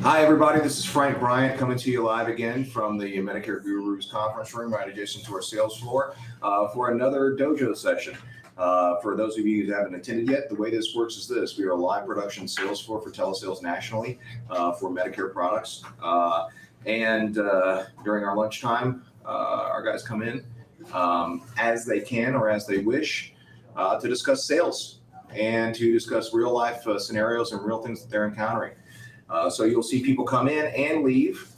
Hi, everybody. This is Frank Bryant coming to you live again from the Medicare Gurus conference room right adjacent to our sales floor for another dojo session. For those of you who haven't attended yet, the way this works is this. We are a live production sales floor for telesales nationally for Medicare products. And during our lunchtime, our guys come in as they can or as they wish to discuss sales and to discuss real life scenarios and real things that they're encountering. So you'll see people come in and leave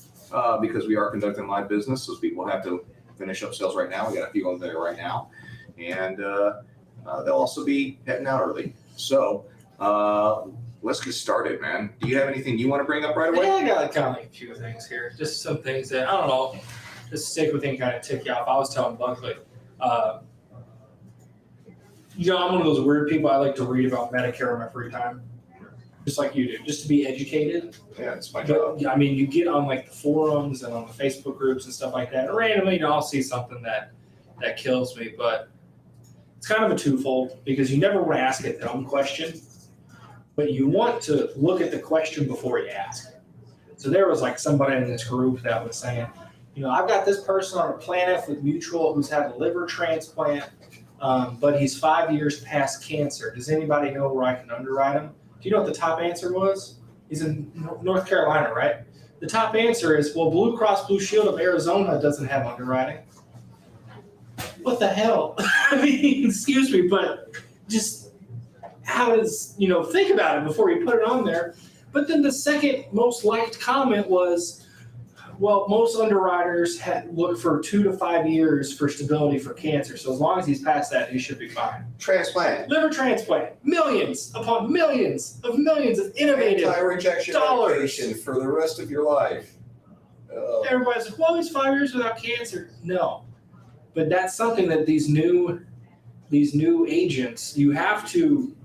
because we are conducting live business. So people have to finish up sales right now. We got a few on there right now. And they'll also be heading out early. So let's get started, man. Do you have anything you want to bring up right away? Yeah, I got kind of like a few things here. Just some things that, I don't know, just stick with things kind of tick you off. I was telling Buckley, I'm one of those weird people. I like to read about Medicare in my free time. Just like you do, just to be educated. Yeah, it's my job. I mean, you get on like the forums and on the Facebook groups and stuff like that. And randomly, I'll see something that kills me. But it's kind of a twofold because you never want to ask a dumb question, but you want to look at the question before you ask. So there was like somebody in this group that was saying, I've got this person on a Plan F with Mutual who's had a liver transplant, but he's 5 years past cancer. Does anybody know where I can underwrite him? Do you know what the top answer was? He's in North Carolina, right? The top answer is, well, Blue Cross Blue Shield of Arizona doesn't have underwriting. What the hell? I mean, excuse me, but just how does, think about it before you put it on there. But then the second most liked comment was, well, most underwriters look for 2 to 5 years for stability for cancer. So as long as he's past that, he should be fine. Transplant. Liver transplant. Millions upon millions of innovative anti-rejection dollars. medication for the rest of your life. Everybody's like, well, he's 5 years without cancer. No. But that's something that these new agents, you have to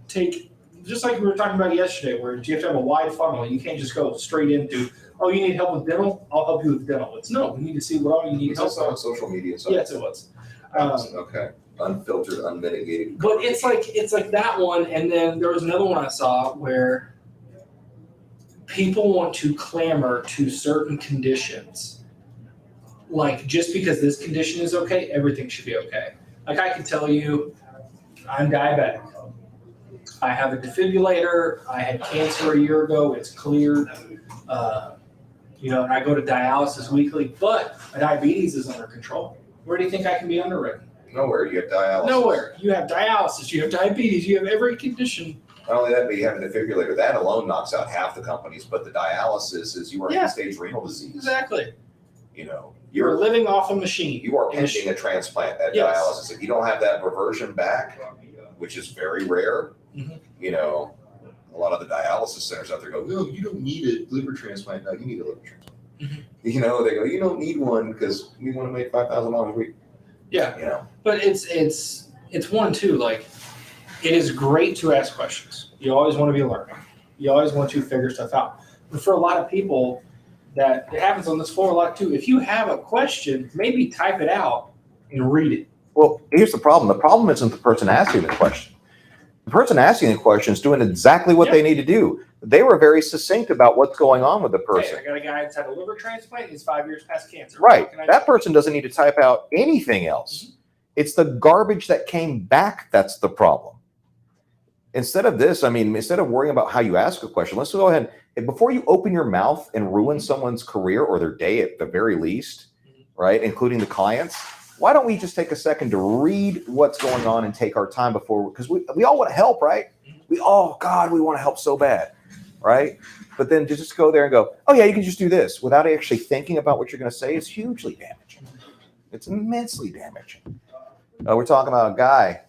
take, just like we were talking about yesterday, where you have to have a wide funnel. You can't just go straight into, oh, you need help with dental? I'll help you with dental. It's no, we need to see what all you need help with. On social media. Yes, it was. Okay. Unfiltered, unmitigated. But it's like that one, and then there was another one I saw where people want to clamor to certain conditions. Like, just because this condition is okay, everything should be okay. Like, I can tell you, I'm diabetic. I have a defibrillator. I had cancer a year ago. It's cleared. And I go to dialysis weekly, but my diabetes is under control. Where do you think I can be underwritten? Nowhere. You have dialysis. Nowhere. You have dialysis. You have diabetes. You have every condition. Not only that, but you have a defibrillator. That alone knocks out half the companies, but the dialysis is you are end-stage renal disease. Exactly. You're living off a machine. You are pending a transplant at dialysis. If you don't have that reversion back, which is very rare, a lot of the dialysis centers out there go, no, you don't need a liver transplant. No, you need a liver transplant. They go, you don't need one because we want to make $5,000 a week. Yeah. But it's one too. Like, it is great to ask questions. You always want to be learning. You always want to figure stuff out. But for a lot of people, that it happens on this floor a lot too. If you have a question, maybe type it out and read it. Well, here's the problem. The problem isn't the person asking the question. The person asking the question is doing exactly what they need to do. They were very succinct about what's going on with the person. Hey, I got a guy that's had a liver transplant. He's 5 years past cancer. Right. That person doesn't need to type out anything else. Mm-hmm. It's the garbage that came back that's the problem. Instead of worrying about how you ask a question, let's go ahead and before you open your mouth and ruin someone's career or their day at the very least, right, including the clients, why don't we just take a second to read what's going on and take our time before, because we all want to help, right? We want to help so bad, right? But then to just go there and go, oh yeah, you can just do this without actually thinking about what you're going to say is hugely damaging. It's immensely damaging. We're talking about a guy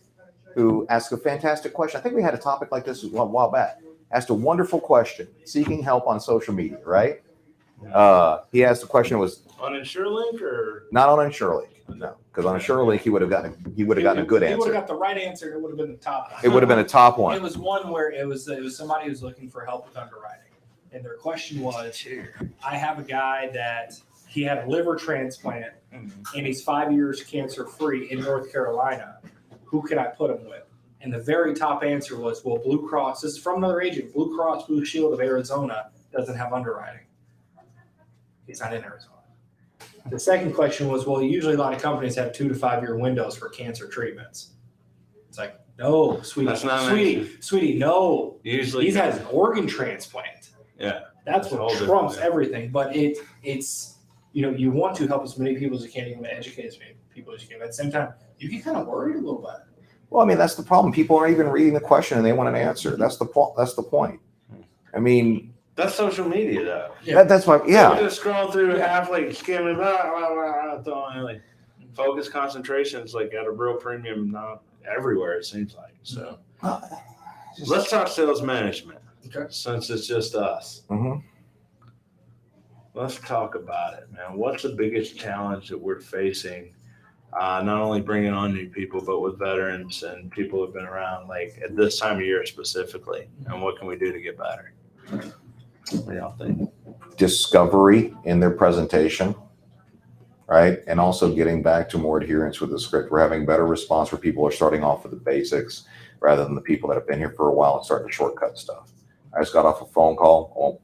who asked a fantastic question. I think we had a topic like this a while back. Asked a wonderful question, seeking help on social media, right? He asked the question, was on InsureLink or not on InsureLink? No, because on InsureLink he would have gotten a good answer. He would have got the right answer. It would have been the top one. It would have been a top one. It was one where it was somebody who's looking for help with underwriting, and their question was, I have a guy that he had a liver transplant and he's 5 years cancer free in North Carolina. Who can I put him with? And the very top answer was, well, Blue Cross, this is from another agent, Blue Cross Blue Shield of Arizona doesn't have underwriting. It's not in Arizona. The second question was, well, usually a lot of companies have 2 to 5 year windows for cancer treatments. It's like, no, sweetie, That's not sweetie, no. Usually, He's had an organ transplant. yeah, That's That's a whole what different trumps thing. everything. But it's, you want to help as many people as you can, you want to educate as many people as you can. But at the same time, you get kind of worried a little bit. Well, I mean, that's the problem. People aren't even reading the question and they want an answer. That's the point. That's the point. I mean, that's social media though. Yeah. that's why, We're yeah. just scrolling through half like skimming, throwing like focus concentrations like at a real premium, not everywhere it seems like. So let's talk sales management. Okay. Since it's just us. Mhm. Let's talk about it, man. What's the biggest challenge that we're facing? Not only bringing on new people, but with veterans and people who've been around, like at this time of year specifically. And what can we do to get better? What do y'all think? Discovery in their presentation, right? And also getting back to more adherence with the script. We're having better response where people are starting off with the basics rather than the people that have been here for a while and starting to shortcut stuff. I just got off a phone call. I won't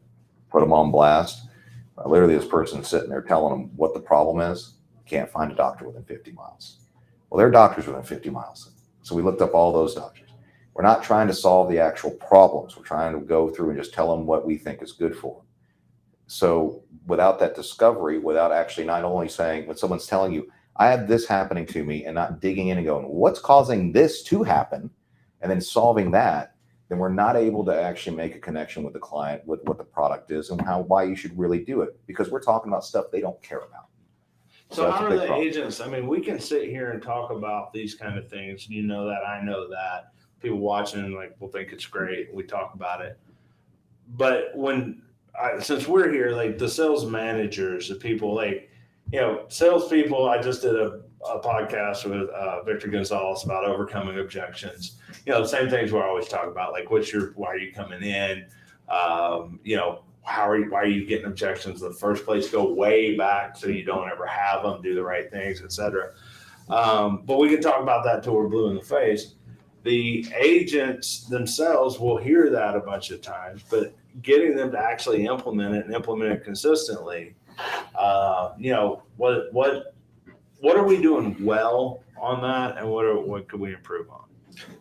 put them on blast. Literally, this person's sitting there telling them what the problem is. Can't find a doctor within 50 miles. Well, there are doctors within 50 miles. So we looked up all those doctors. We're not trying to solve the actual problems. We're trying to go through and just tell them what we think is good for them. So without that discovery, without actually not only saying, when someone's telling you, I have this happening to me, and not digging in and going, what's causing this to happen? And then solving that, then we're not able to actually make a connection with the client with what the product is and why you should really do it, because we're talking about stuff they don't care about. So that's a how are big the problem. agents? I mean, we can sit here and talk about these kind of things. You know that, I know that. People watching like will think it's great. We talk about it. But since we're here, like the sales managers, the people like, salespeople, I just did a podcast with Victor Gonzalez about overcoming objections. The same things we always talk about, like why are you coming in? Why are you getting objections in the first place? Go way back so you don't ever have them, do the right things, etc. But we can talk about that till we're blue in the face. The agents themselves will hear that a bunch of times, but getting them to actually implement it and implement it consistently, what are we doing well on that, and what could we improve on?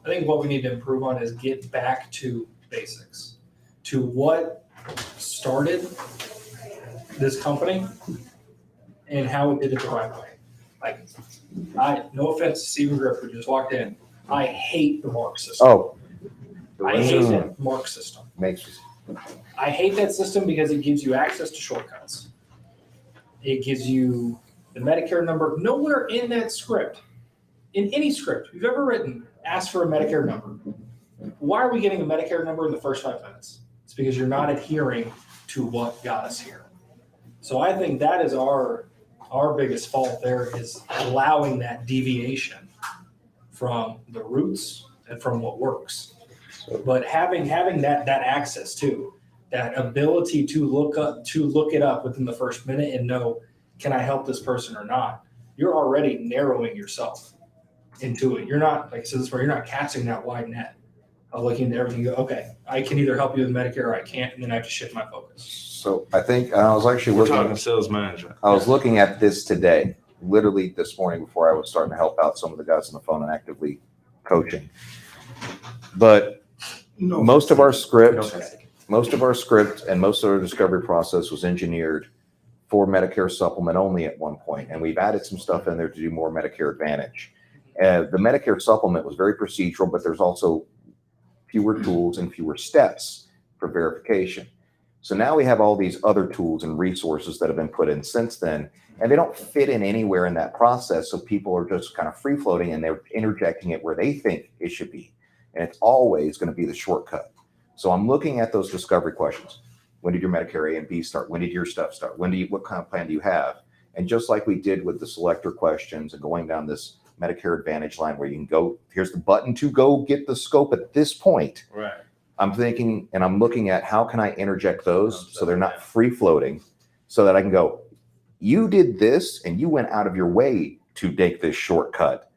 I think what we need to improve on is get back to basics, to what started this company and how it did it the right way. Like, no offense to Steven Griff, who just walked in. I hate the mark system. Oh, I hate that mark system. I hate that system because it gives you access to shortcuts. It gives you the Medicare number. Nowhere in that script, in any script you've ever written, ask for a Medicare number. Why are we getting a Medicare number in the first 5 minutes? It's because you're not adhering to what got us here. So I think that is our biggest fault there, is allowing that deviation from the roots and from what works. But having that access to that ability to look it up within the first minute and know, can I help this person or not? You're already narrowing yourself into it. You're not, like I said this before, you're not casting that wide net of looking at everything and go, okay, I can either help you with Medicare or I can't, and then I have to shift my focus. so I think I was actually We're looking. talking sales management. I was looking at this today, literally this morning, before I was starting to help out some of the guys on the phone and actively coaching. But most of our script and most of our discovery process was engineered for Medicare supplement only at one point, and we've added some stuff in there to do more Medicare Advantage. The Medicare supplement was very procedural, but there's also fewer tools and fewer steps for verification. So now we have all these other tools and resources that have been put in since then, and they don't fit in anywhere in that process. So people are just kind of free floating and they're interjecting it where they think it should be. And it's always going to be the shortcut. So I'm looking at those discovery questions. When did your Medicare A and B start? When did your stuff start? What kind of plan do you have? And just like we did with the selector questions and going down this Medicare Advantage line where you can go, here's the button to go get the scope at this point. Right. I'm thinking and I'm looking at how can I interject those so they're not free floating, so that I can go, you did this and you went out of your way to take this shortcut.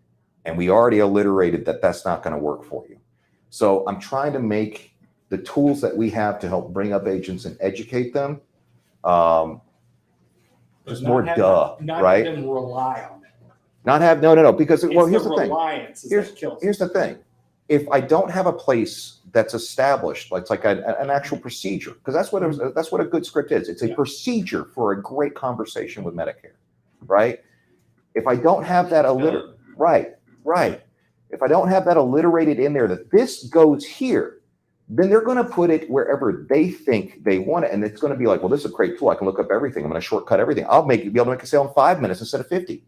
And we already alliterated that that's not going to work for you. So I'm trying to make the tools that we have to help bring up agents and educate them. It's more not right? Have them rely on it. Not have, no, because, It's well, here's the thing. Reliance is that kills Here's the thing. If I don't have a place that's established, like it's like an actual procedure, because that's what a good script is. It's a procedure for a great conversation with Medicare, right? If I don't have that right. If I don't have that alliterated in there, that this goes here, then they're going to put it wherever they think they want it, and it's going to be like, well, this is a great tool. I can look up everything. I'm going to shortcut everything. I'll be able to make a sale in 5 minutes instead of 50,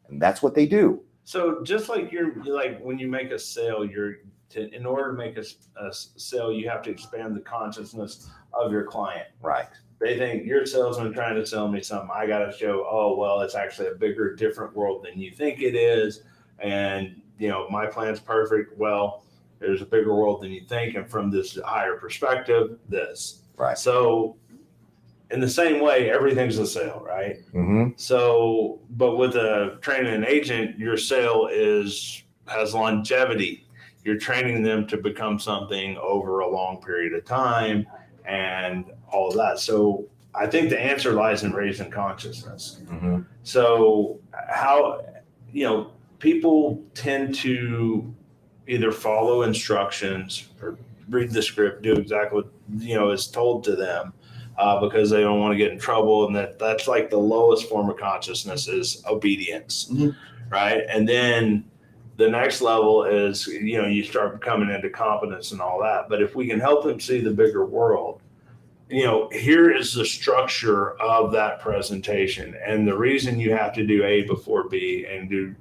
and that's what they do. So just like like when you make a sale, in order to make a sale, you have to expand the consciousness of your client. Right. They think you're a salesman trying to sell me something. I got to show, oh, well, it's actually a bigger, different world than you think it is. And, my plan's perfect. Well, there's a bigger world than you think. And from this higher perspective, this. Right. So in the same way, everything's a sale, right? Mm-hmm. So, but with a training an agent, your sale has longevity. You're training them to become something over a long period of time and all of that. So I think the answer lies in raising consciousness. Mm-hmm. So how, people tend to either follow instructions or read the script, do exactly what, is told to them. Because they don't want to get in trouble, and that's like the lowest form of consciousness is obedience, right? And then the next level is, you start coming into competence and all that. But if we can help them see the bigger world, here is the structure of that presentation, and the reason you have to do A before B and do,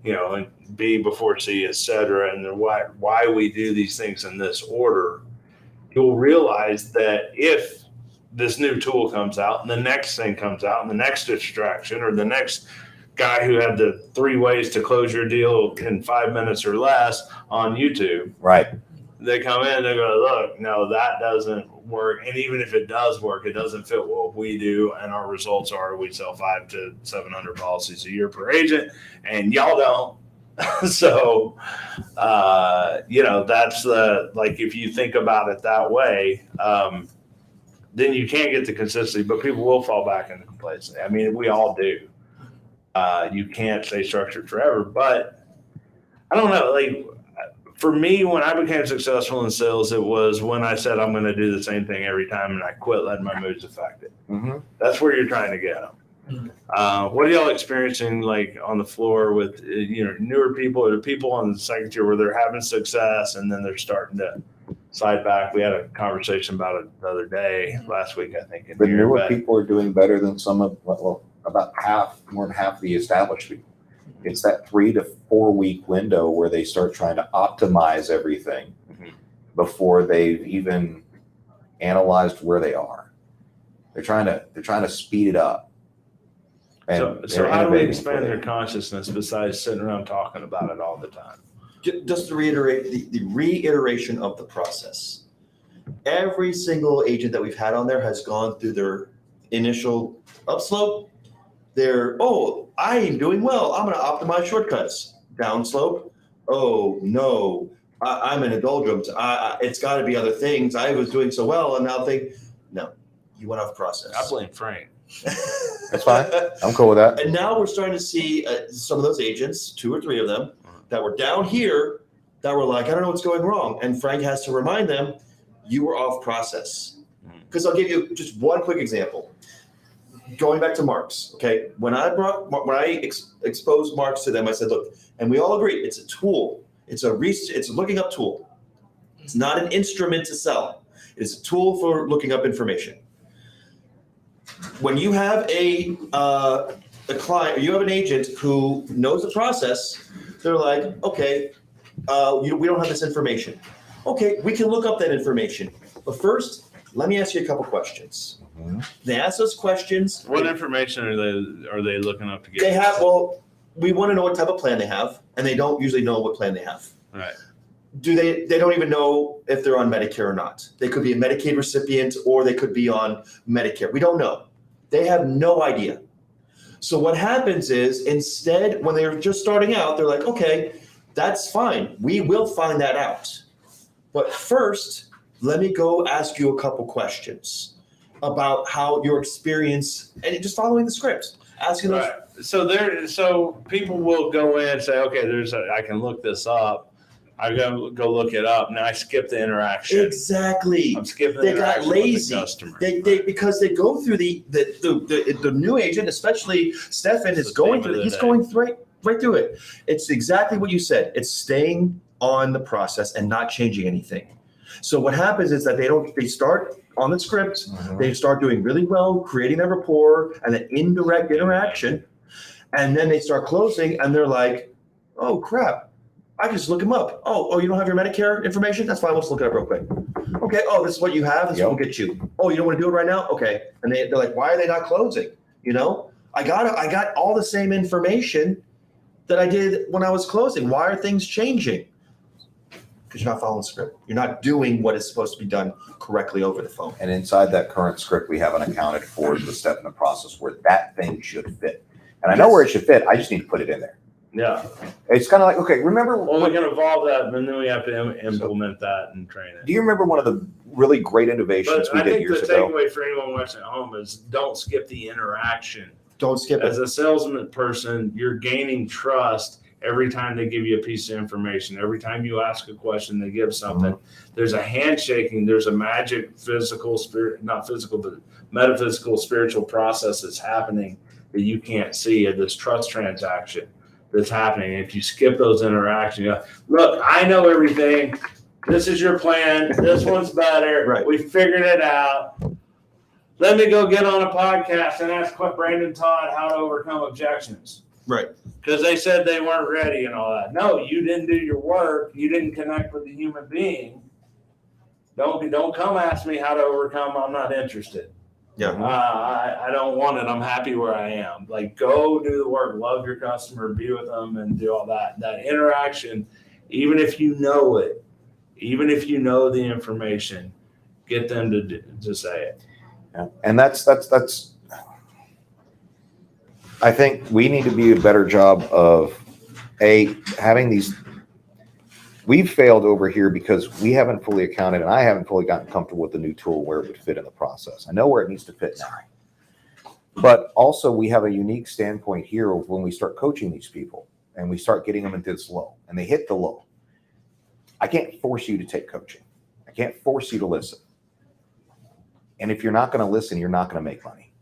and B before C, et cetera, and then why we do these things in this order, you'll realize that if this new tool comes out and the next thing comes out and the next distraction or the next guy who had the 3 ways to close your deal in 5 minutes or less on YouTube. Right. They come in, they go, look, no, that doesn't work. And even if it does work, it doesn't fit what we do. And our results are we sell 500 to 700 policies a year per agent and y'all don't. So, that's if you think about it that way, then you can't get the consistency, but people will fall back into complacency. I mean, we all do. You can't stay structured forever, but I don't know. Like for me, when I became successful in sales, it was when I said I'm going to do the same thing every time, and I quit letting my moods affect it. Mm-hmm. That's where you're trying to get them. Mm-hmm. What are y'all experiencing like on the floor with newer people or the people on the second tier where they're having success and then they're starting to side back? We had a conversation about it the other day, last week, I think. The newer people are doing better than some of, about more than half the established people. It's that 3 to 4 week window where they start trying to optimize everything before they've even analyzed where they are. They're trying to speed it up. And so how do we expand their consciousness besides sitting around talking about it all the time? Just to reiterate, the reiteration of the process. Every single agent that we've had on there has gone through their initial upslope. I am doing well. I'm going to optimize shortcuts. Downslope. Oh, no, I'm in a doldrums. It's got to be other things. I was doing so well, and now no, you went off process. I blame Frank. That's fine. I'm cool with that. And now we're starting to see some of those agents, 2 or 3 of them, that were down here that were like, I don't know what's going wrong. And Frank has to remind them, you were off process. Because I'll give you just one quick example. Going back to marks, okay? When I exposed marks to them, I said, look, and we all agree, it's a tool. It's a looking up tool. It's not an instrument to sell. It's a tool for looking up information. When you have a client, or you have an agent who knows the process, they're like, okay, we don't have this information. Okay, we can look up that information. But first, let me ask you a couple questions. Mm-hmm. They ask those questions. What information are they looking up to get? They have, we want to know what type of plan they have, and they don't usually know what plan they have. Right. They don't even know if they're on Medicare or not. They could be a Medicaid recipient or they could be on Medicare. We don't know. They have no idea. So what happens is instead, when they're just starting out, they're like, okay, That's fine. We will find that out. But first, let me go ask you a couple questions about how your experience and just following the script. Asking those. Right. So people will go in and say, okay, I can look this up. I go look it up. Now I skip the interaction. Exactly. I'm skipping the They got interaction lazy. with the customer. They because they go through the new agent, especially Stefan, is going through. He's going right through it. It's exactly what you said. It's staying on the process and not changing anything. So what happens is that they start on the script, they start doing really well, creating that rapport and an indirect interaction, and then they start closing and they're like, oh crap, I can just look them up. Oh, you don't have your Medicare information? That's fine, let's look it up real quick. Okay, this is what you have, this will get you. Oh, you don't want to do it right now? Okay. And they're like, why are they not closing? I got all the same information that I did when I was closing. Why are things changing? Because you're not following the script. You're not doing what is supposed to be done correctly over the phone. And inside that current script, we haven't accounted for the step in the process where that thing should fit. And I know where it should fit. I just need to put it in there. Yeah. It's kind of like, okay, remember. Well, we can evolve that, and then we have to implement that and train it. Do you remember one of the really great innovations we did years ago? I think the takeaway for anyone watching at home is don't skip the interaction. Don't skip it. As a salesman person, you're gaining trust every time they give you a piece of information. Every time you ask a question, they give something. There's a handshaking. There's a magic not physical, but metaphysical, spiritual process that's happening that you can't see at this trust transaction that's happening. If you skip those interactions, you go, look, I know everything. This is your plan. This one's better. Right. We figured it out. Let me go get on a podcast and ask Brandon Todd how to overcome objections. Right. Because they said they weren't ready and all that. No, you didn't do your work. You didn't connect with the human being. Don't come ask me how to overcome. I'm not interested. Yeah. I don't want it. I'm happy where I am. Like, go do the work. Love your customer. Be with them and do all that. That interaction, even if you know it, even if you know the information, get them to say it. Yeah. And that's I think we need to be a better job of having these. We've failed over here because we haven't fully accounted, and I haven't fully gotten comfortable with the new tool where it would fit in the process. I know where it needs to fit now. But also we have a unique standpoint here of when we start coaching these people and we start getting them into this low and they hit the low. I can't force you to take coaching. I can't force you to listen. And if you're not going to listen, you're not going to make money.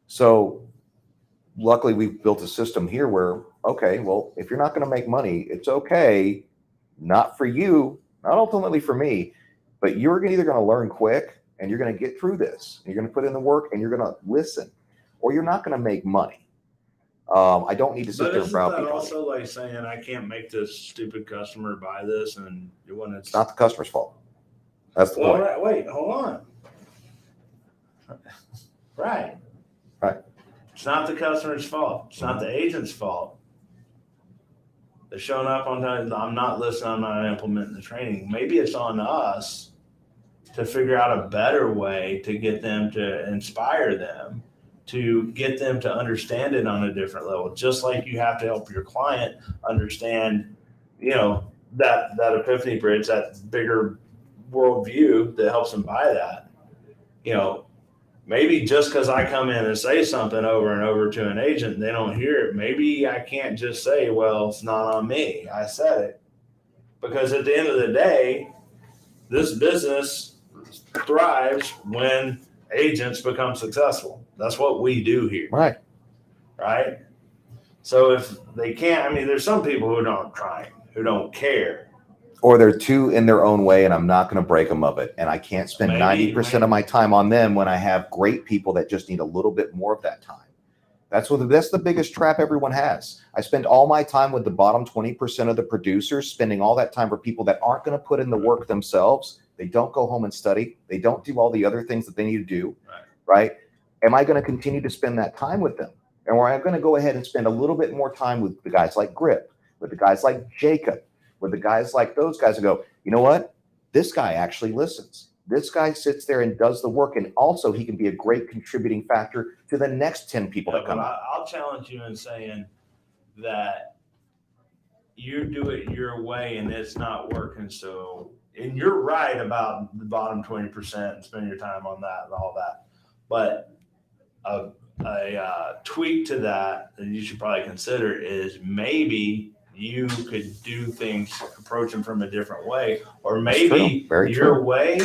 So luckily we've built a system here where, okay, well, if you're not going to make money, it's okay. Not for you, not ultimately for me, but you're either going to learn quick and you're going to get through this. You're going to put in the work and you're going to listen, or you're not going to make money. I don't need to sit there and browbeat. But isn't that also like saying I can't make this stupid customer buy this, and when it's not the customer's fault. That's the point. Right, wait, hold on. Right. It's not the customer's fault. It's not the agent's fault. They're showing up on time. I'm not listening. I'm not implementing the training. Maybe it's on us to figure out a better way to get them to inspire them, to get them to understand it on a different level. Just like you have to help your client understand, that epiphany bridge, that bigger worldview that helps them buy that. Maybe just because I come in and say something over and over to an agent, they don't hear it. Maybe I can't just say, well, it's not on me. I said it. Because at the end of the day, this business thrives when agents become successful. That's what we do here. Right. Right? So if they can't, there's some people who don't try, who don't care. Or they're too in their own way, and I'm not going to break them of it. And I can't spend 90% of my time on them when I have great people that just need a little bit more of that time. That's the biggest trap everyone has. I spend all my time with the bottom 20% of the producers, spending all that time for people that aren't going to put in the work themselves. They don't go home and study. They don't do all the other things that they need to do. Right? Am I going to continue to spend that time with them? And where I'm going to go ahead and spend a little bit more time with the guys like Grip, with the guys like Jacob, with the guys like those guys, and go, you know what? This guy actually listens. This guy sits there and does the work, and also he can be a great contributing factor to the next 10 people that come out. I'll challenge you in saying that you do it your way and it's not working. So, and you're right about the bottom 20% and spend your time on that and all that. But a tweak to that you should probably consider is maybe you could do things, approach them from a different way, or maybe Very your true. way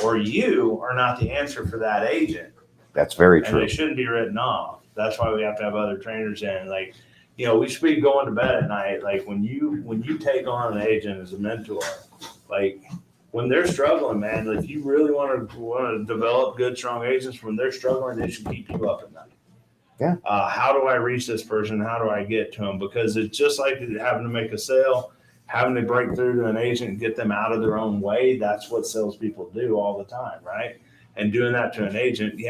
or you are not the answer for that agent. That's very And true. they shouldn't be written off. That's why we have to have other trainers in. Like, we should be going to bed at night. Like when you take on an agent as a mentor, like when they're struggling, man, if you really want to develop good, strong agents, when they're struggling, they should keep you up at night. Yeah. How do I reach this person? How do I get to them? Because it's just like having to make a sale, having to break through to an agent and get them out of their own way. That's what salespeople do all the time, right? And doing that to an agent,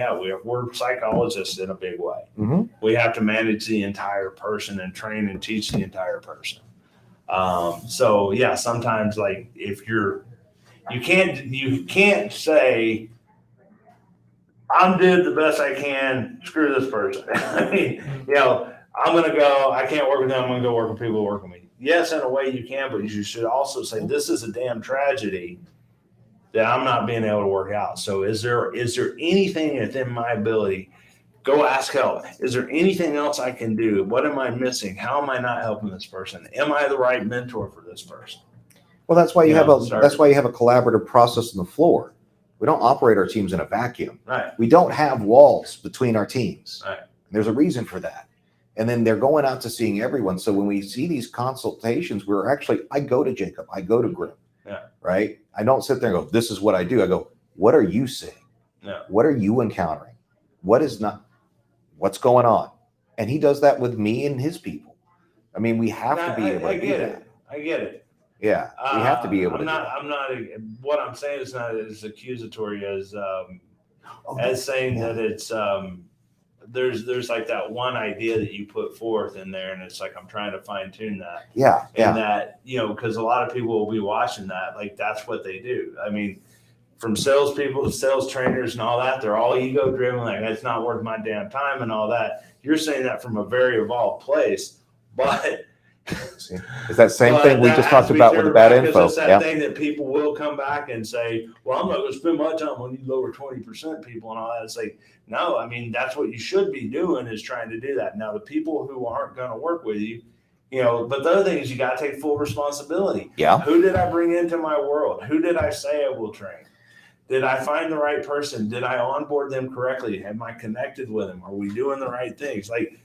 we're psychologists in a big way. Mm-hmm. We have to manage the entire person and train and teach the entire person. So yeah, sometimes like if you can't say, I'm did the best I can, screw this person. I mean, I'm going to go, I can't work with them, I'm going to go work with people who work with me. Yes, in a way you can, but you should also say, this is a damn tragedy that I'm not being able to work out. So is there anything within my ability? Go ask help. Is there anything else I can do? What am I missing? How am I not helping this person? Am I the right mentor for this person? Well, that's why you have a start- collaborative process on the floor. We don't operate our teams in a vacuum. Right. We don't have walls between our teams. Right. There's a reason for that. And then they're going out to seeing everyone. So when we see these consultations, I go to Jacob, I go to Grim. Yeah. Right. I don't sit there and go, this is what I do. I go, what are you seeing? Yeah. What are you encountering? What's going on? And he does that with me and his people. I mean, we have to be able to do that. I get it. Yeah. We have to be able to do that. I'm not, what I'm saying is not as accusatory as saying that it's, there's like that one idea that you put forth in there, and it's like I'm trying to fine tune that. Yeah. And that, because a lot of people will be watching that, like that's what they do. I mean, from salespeople to sales trainers and all that, they're all ego driven, like it's not worth my damn time and all that. You're saying that from a very evolved place, but See, it's that same thing we just talked about with the bad info. It's that thing that people will come back and say, well, I'm not going to spend my time on you lower 20% people and all that. It's like, no, I mean, that's what you should be doing, is trying to do that. Now, the people who aren't going to work with you, but the other thing is you got to take full responsibility. Yeah. Who did I bring into my world? Who did I say I will train? Did I find the right person? Did I onboard them correctly? Am I connected with them? Are we doing the right things? Like,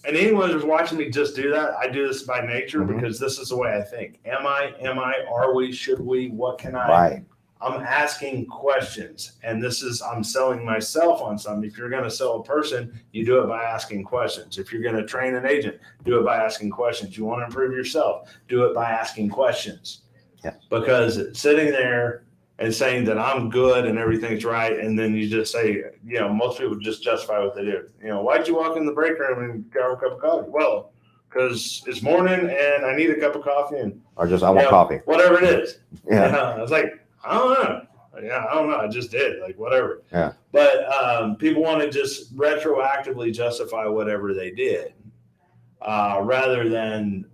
and anyone who's watching me just do that, I do this by nature because this is the way I think. Am I, are we, should we, what can I? Right. I'm asking questions, and I'm selling myself on something. If you're going to sell a person, you do it by asking questions. If you're going to train an agent, do it by asking questions. You want to improve yourself, do it by asking questions. Yeah. Because sitting there and saying that I'm good and everything's right, and then you just say, most people just justify what they do. Why'd you walk in the break room and grab a cup of coffee? Well, because it's morning and I need a cup of coffee, and Or just, I want coffee. whatever it is. Yeah. I was like, I don't know. Yeah, I don't know. I just did, like, whatever. Yeah. But people want to just retroactively justify whatever they did, rather than,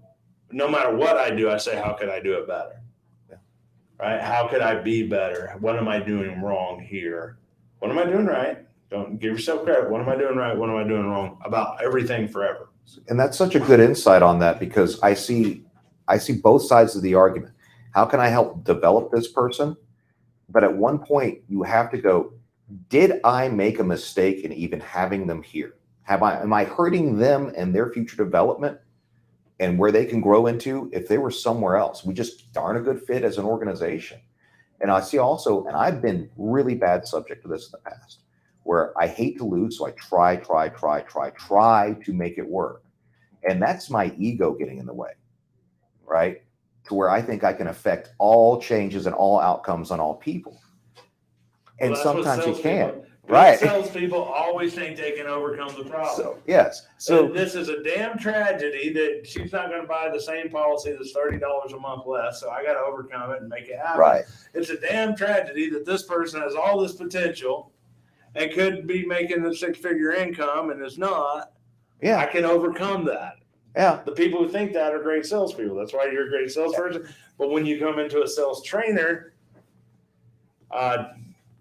no matter what I do, I say, how could I do it better? Yeah. Right? How could I be better? What am I doing wrong here? What am I doing right? Don't give yourself credit. What am I doing right? What am I doing wrong? About everything forever. And that's such a good insight on that, because I see both sides of the argument. How can I help develop this person? But at one point you have to go, did I make a mistake in even having them here? Am I hurting them and their future development and where they can grow into if they were somewhere else? We just aren't a good fit as an organization. And I see also, and I've been really bad subject to this in the past, where I hate to lose. So I try to make it work. And that's my ego getting in the way, right? To where I think I can affect all changes and all outcomes on all people. And Well, sometimes you can't. Good Right. salespeople always think they can overcome the problem. So, yes. So And this is a damn tragedy that she's not going to buy the same policy that's $30 a month less. So I got to overcome it and make it happen. right. It's a damn tragedy that this person has all this potential and could be making a 6-figure income and is not. I Yeah. can overcome that. Yeah. The people who think that are great salespeople. That's why you're a great salesperson. But when you come into a sales trainer,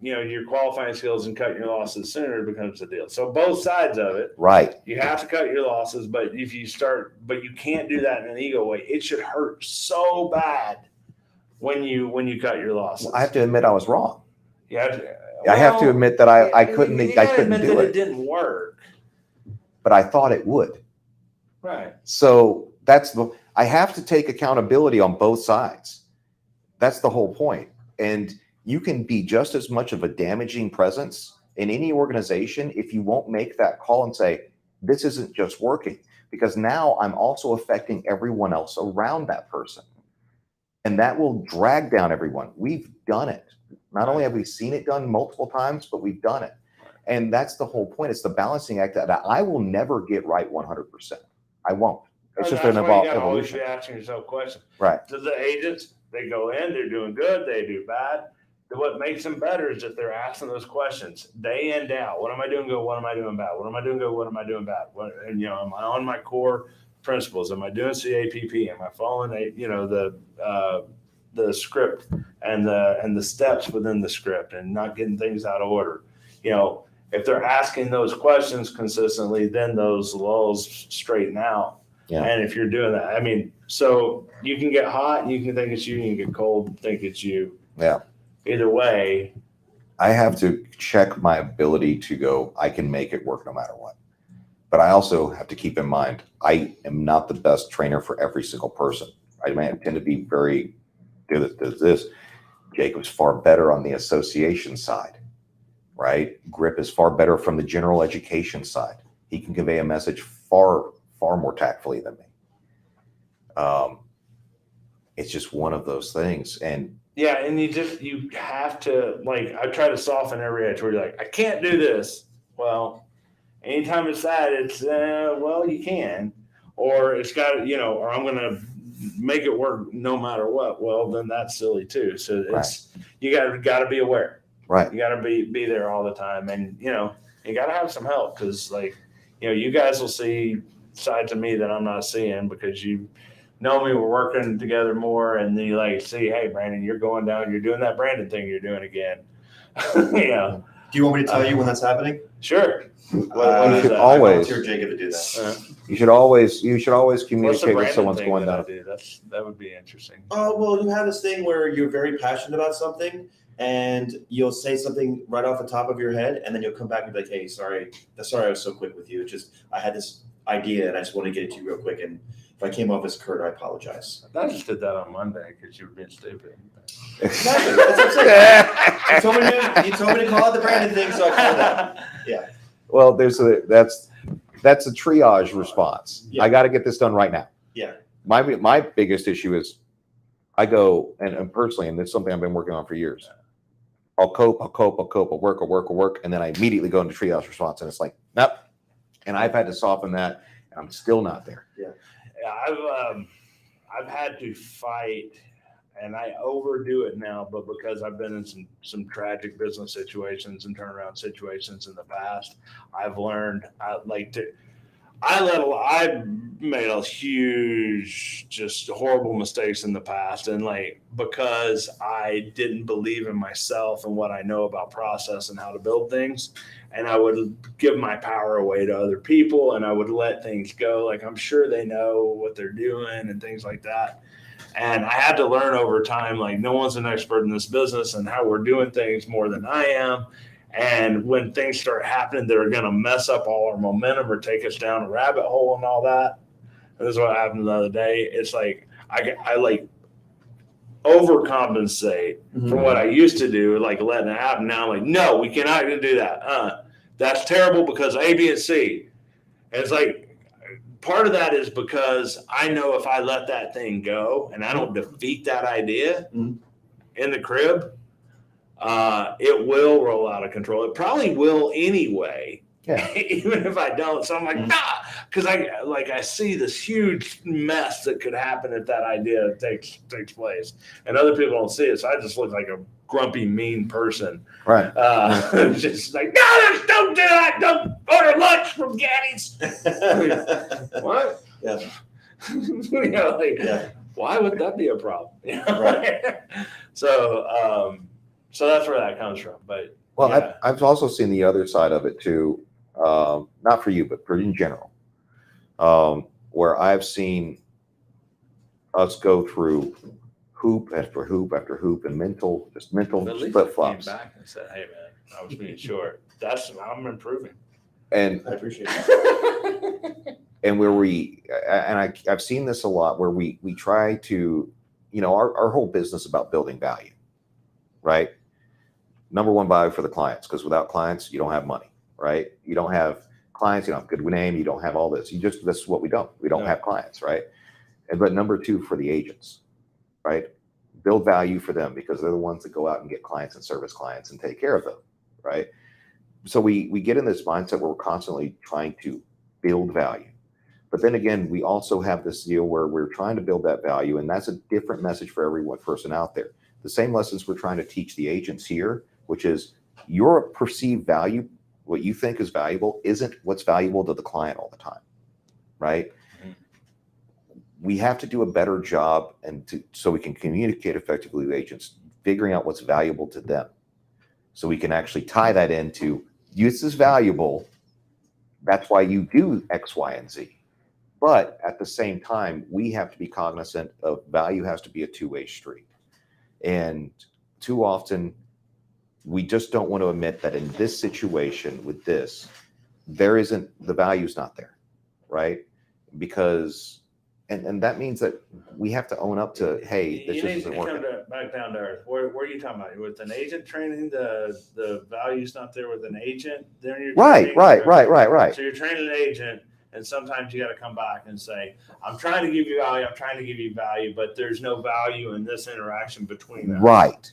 your qualifying skills and cutting your losses sooner becomes the deal. So both sides of it, Right. you have to cut your losses, but you can't do that in an ego way. It should hurt so bad when you cut your losses. I have to admit I was wrong. You have to, I have to admit that I couldn't you gotta admit do that it. It didn't work. But I thought it would. Right. So I have to take accountability on both sides. That's the whole point. And you can be just as much of a damaging presence in any organization if you won't make that call and say, this isn't just working, because now I'm also affecting everyone else around that person. And that will drag down everyone. We've done it. Not only have we seen it done multiple times, but we've done it. And that's the whole point. It's the balancing act that I will never get right 100%. I won't. It's just an Always evolution. be asking yourself questions. Right. So the agents, they go in, they're doing good, they do bad. What makes them better is that they're asking those questions day in, day out. What am I doing good? What am I doing bad? What am I doing good? What am I doing bad? Am I on my core principles? Am I doing CAPP? Am I following the script and the steps within the script and not getting things out of order? If they're asking those questions consistently, then those lulls straighten out. Yeah. And if you're doing that, so you can get hot and you can think it's you, and you can get cold and think it's you. Yeah. Either way, I have to check my ability to go, I can make it work no matter what. But I also have to keep in mind, I am not the best trainer for every single person. I tend to be very good at this. Jacob's far better on the association side, right? Grip is far better from the general education side. He can convey a message far more tactfully than me. It's just one of those things. And yeah, and you have to, I try to soften every edge where you're like, I can't do this. Well, anytime it's that, it's, you can. Or it's got, or I'm going to make it work no matter what. Well, then that's silly too. So it's, you got to be aware. Right. You got to be there all the time. And, you got to have some help because, you guys will see sides of me that I'm not seeing because you know me, we're working together more, and then you see, hey, Brandon, you're going down, you're doing that Brandon thing you're doing again. Do you want me to tell you when that's happening? Sure. What you is should that? always- I volunteer Jacob to do that. you should always What's the communicate with Brandon someone's thing going that I down. do? That would be interesting. Oh, well, you have this thing where you're very passionate about something and you'll say something right off the top of your head, and then you'll come back and be like, hey, sorry I was so quick with you. It's just, I had this idea and I just want to get it to you real quick. And if I came off as curt, I apologize. I just did that on Monday because you were being stupid. That's what I'm saying. You told me to call it the Brandon thing, so I called that. Yeah. Well, that's a triage response. Yeah. I got to get this done right now. Yeah. My biggest issue is I go, and personally, and it's something I've been working on for years. I'll cope, I'll work, and then I immediately go into triage response, and it's like, nope. And I've had to soften that, and I'm still not there. Yeah, I've had to fight, and I overdo it now, but because I've been in some tragic business situations and turnaround situations in the past, I've learned I've made a huge, just horrible mistakes in the past. And because I didn't believe in myself and what I know about process and how to build things, and I would give my power away to other people and I would let things go. I'm sure they know what they're doing and things like that. And I had to learn over time, no one's an expert in this business and how we're doing things more than I am. And when things start happening that are going to mess up all our momentum or take us down a rabbit hole and all that, and this is what happened the other day. It's I overcompensate from what I used to do, letting it happen. Now I'm no, we cannot do that. That's terrible because A, B, and C. And it's part of that is because I know if I let that thing go and I don't defeat that idea in the crib, it will roll out of control. It probably will anyway. Yeah. Even if I don't. So I'm nah, because I see this huge mess that could happen if that idea takes place, and other people don't see it. So I just look like a grumpy, mean person. Right. Just no, don't do that. Don't order lunch from Gaddy's. What? Yeah. You know, like, Yeah. why would that be a problem? You know? Right. So, so that's where that comes from. But Well, yeah. I've also seen the other side of it too. Not for you, but for in general, where I've seen us go through hoop after hoop after hoop and mental But at least flip I came flops. back and said, "Hey, man, I was being short. I'm improving." And I appreciate that. and where I've seen this a lot where we try to, our whole business about building value, right? Number one, value for the clients, because without clients, you don't have money, right? You don't have clients, you don't have good name, you don't have all this. This is what we don't. We don't No. have clients, right? But number two, for the agents, right? Build value for them because they're the ones that go out and get clients and service clients and take care of them, right? So we get in this mindset where we're constantly trying to build value. But then again, we also have this deal where we're trying to build that value, and that's a different message for every one person out there. The same lessons we're trying to teach the agents here, which is your perceived value, what you think is valuable, isn't what's valuable to the client all the time, right? Mhm. We have to do a better job so we can communicate effectively with agents, figuring out what's valuable to them. So we can actually tie that into, this is valuable, that's why you do X, Y, and Z. But at the same time, we have to be cognizant of value has to be a two-way street. And too often, we just don't want to admit that in this situation with this, the value's not there, right? Because, and that means that we have to own up to, hey, this you just need isn't to working. come back down to earth. Where are you talking about? With an agent training, the value's not there with an agent. Then you're Right. So you're training an agent, and sometimes you got to come back and say, "I'm trying to give you value. I'm trying to give you value, but there's no value in this interaction between us. Right.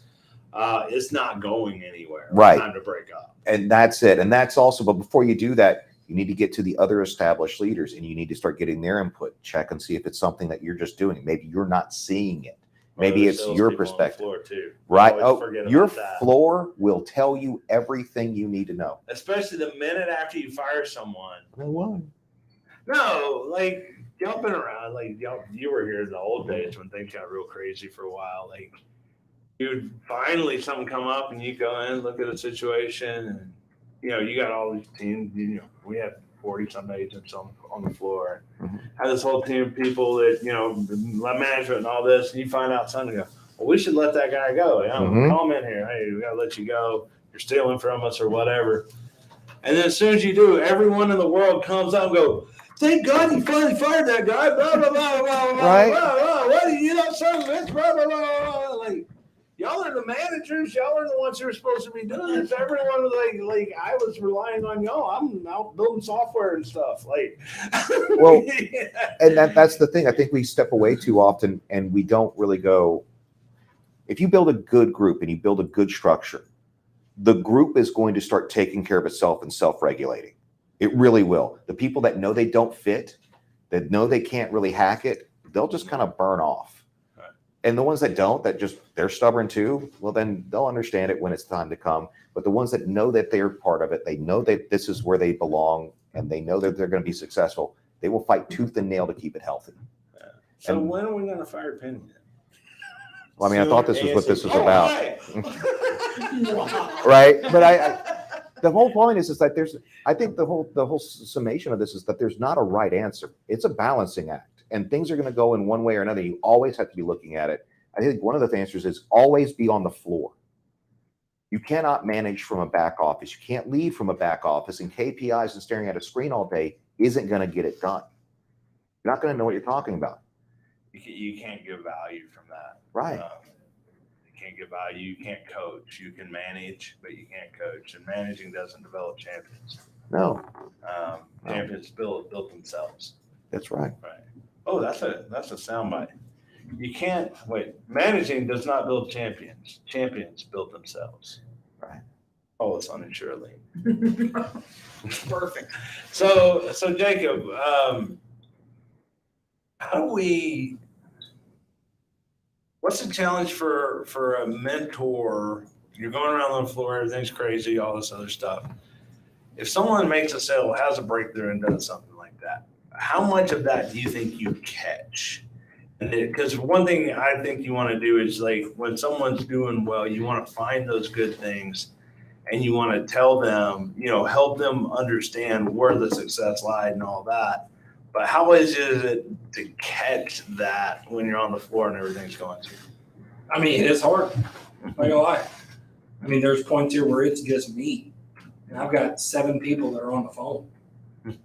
It's not going anywhere. Right. Time to break up." And that's it. And that's also, but before you do that, you need to get to the other established leaders and you need to start getting their input. Check and see if it's something that you're just doing. Maybe you're not seeing it. Maybe it's your perspective. Floor too. Right. Your that. floor will tell you everything you need to know. Especially the minute after you fire someone. Why? No, like y'all been around, like you were here in the old days when things got real crazy for a while. Like you'd finally something come up and you go in, look at a situation, and you got all these teams. We had 40-some agents on the floor. Mhm. Had this whole team of people that management and all this, and you find out something. Go, well, we should let that guy go. Mhm. Call him in here. Hey, we gotta let you go. You're stealing from us or whatever. And then as soon as you do, everyone in the world comes out and go, "Thank God you finally fired that guy." Blah blah blah blah blah. Right. Blah, blah. What are you not son of a bitch? Blah blah blah. Like y'all are the managers. Y'all are the ones who are supposed to be doing this. Everyone was like I was relying on y'all. I'm out building software and stuff. Like, Well, and that's the thing. I think we step away too often and we don't really go. If you build a good group and you build a good structure, the group is going to start taking care of itself and self-regulating. It really will. The people that know they don't fit, that know they can't really hack it, they'll just kind of burn off. Right. And the ones that don't, they're stubborn too, well, then they'll understand it when it's time to come. But the ones that know that they're part of it, they know that this is where they belong, and they know that they're going to be successful, they will fight tooth and nail to keep it healthy. Yeah. So And- when are we going to fire Penny? Well, I mean, I thought this was what this was about. Right. Right? But the whole point is that I think the whole summation of this is that there's not a right answer. It's a balancing act, and things are going to go in one way or another. You always have to be looking at it. I think one of the answers is always be on the floor. You cannot manage from a back office. You can't lead from a back office, and KPIs and staring at a screen all day isn't going to get it done. You're not going to know what you're talking about. You can't give value from that. Right. You can't give value. You can't coach. You can manage, but you can't coach. And managing doesn't develop champions. No, Champions built themselves. that's right. Right. Oh, that's a soundbite. You can't wait. Managing does not build champions. Champions build themselves. Right. Oh, it's uninsurely. Perfect. So Jacob, what's the challenge for a mentor? You're going around on the floor, everything's crazy, all this other stuff. If someone makes a sale, has a breakthrough and does something like that, how much of that do you think you catch? Because one thing I think you want to do is like when someone's doing well, you want to find those good things and you want to tell them, help them understand where the success lies and all that. But how is it to catch that when you're on the floor and everything's going through? I mean, it is hard. I'm not gonna lie. I mean, there's points here where it's just me, and I've got 7 people that are on the phone,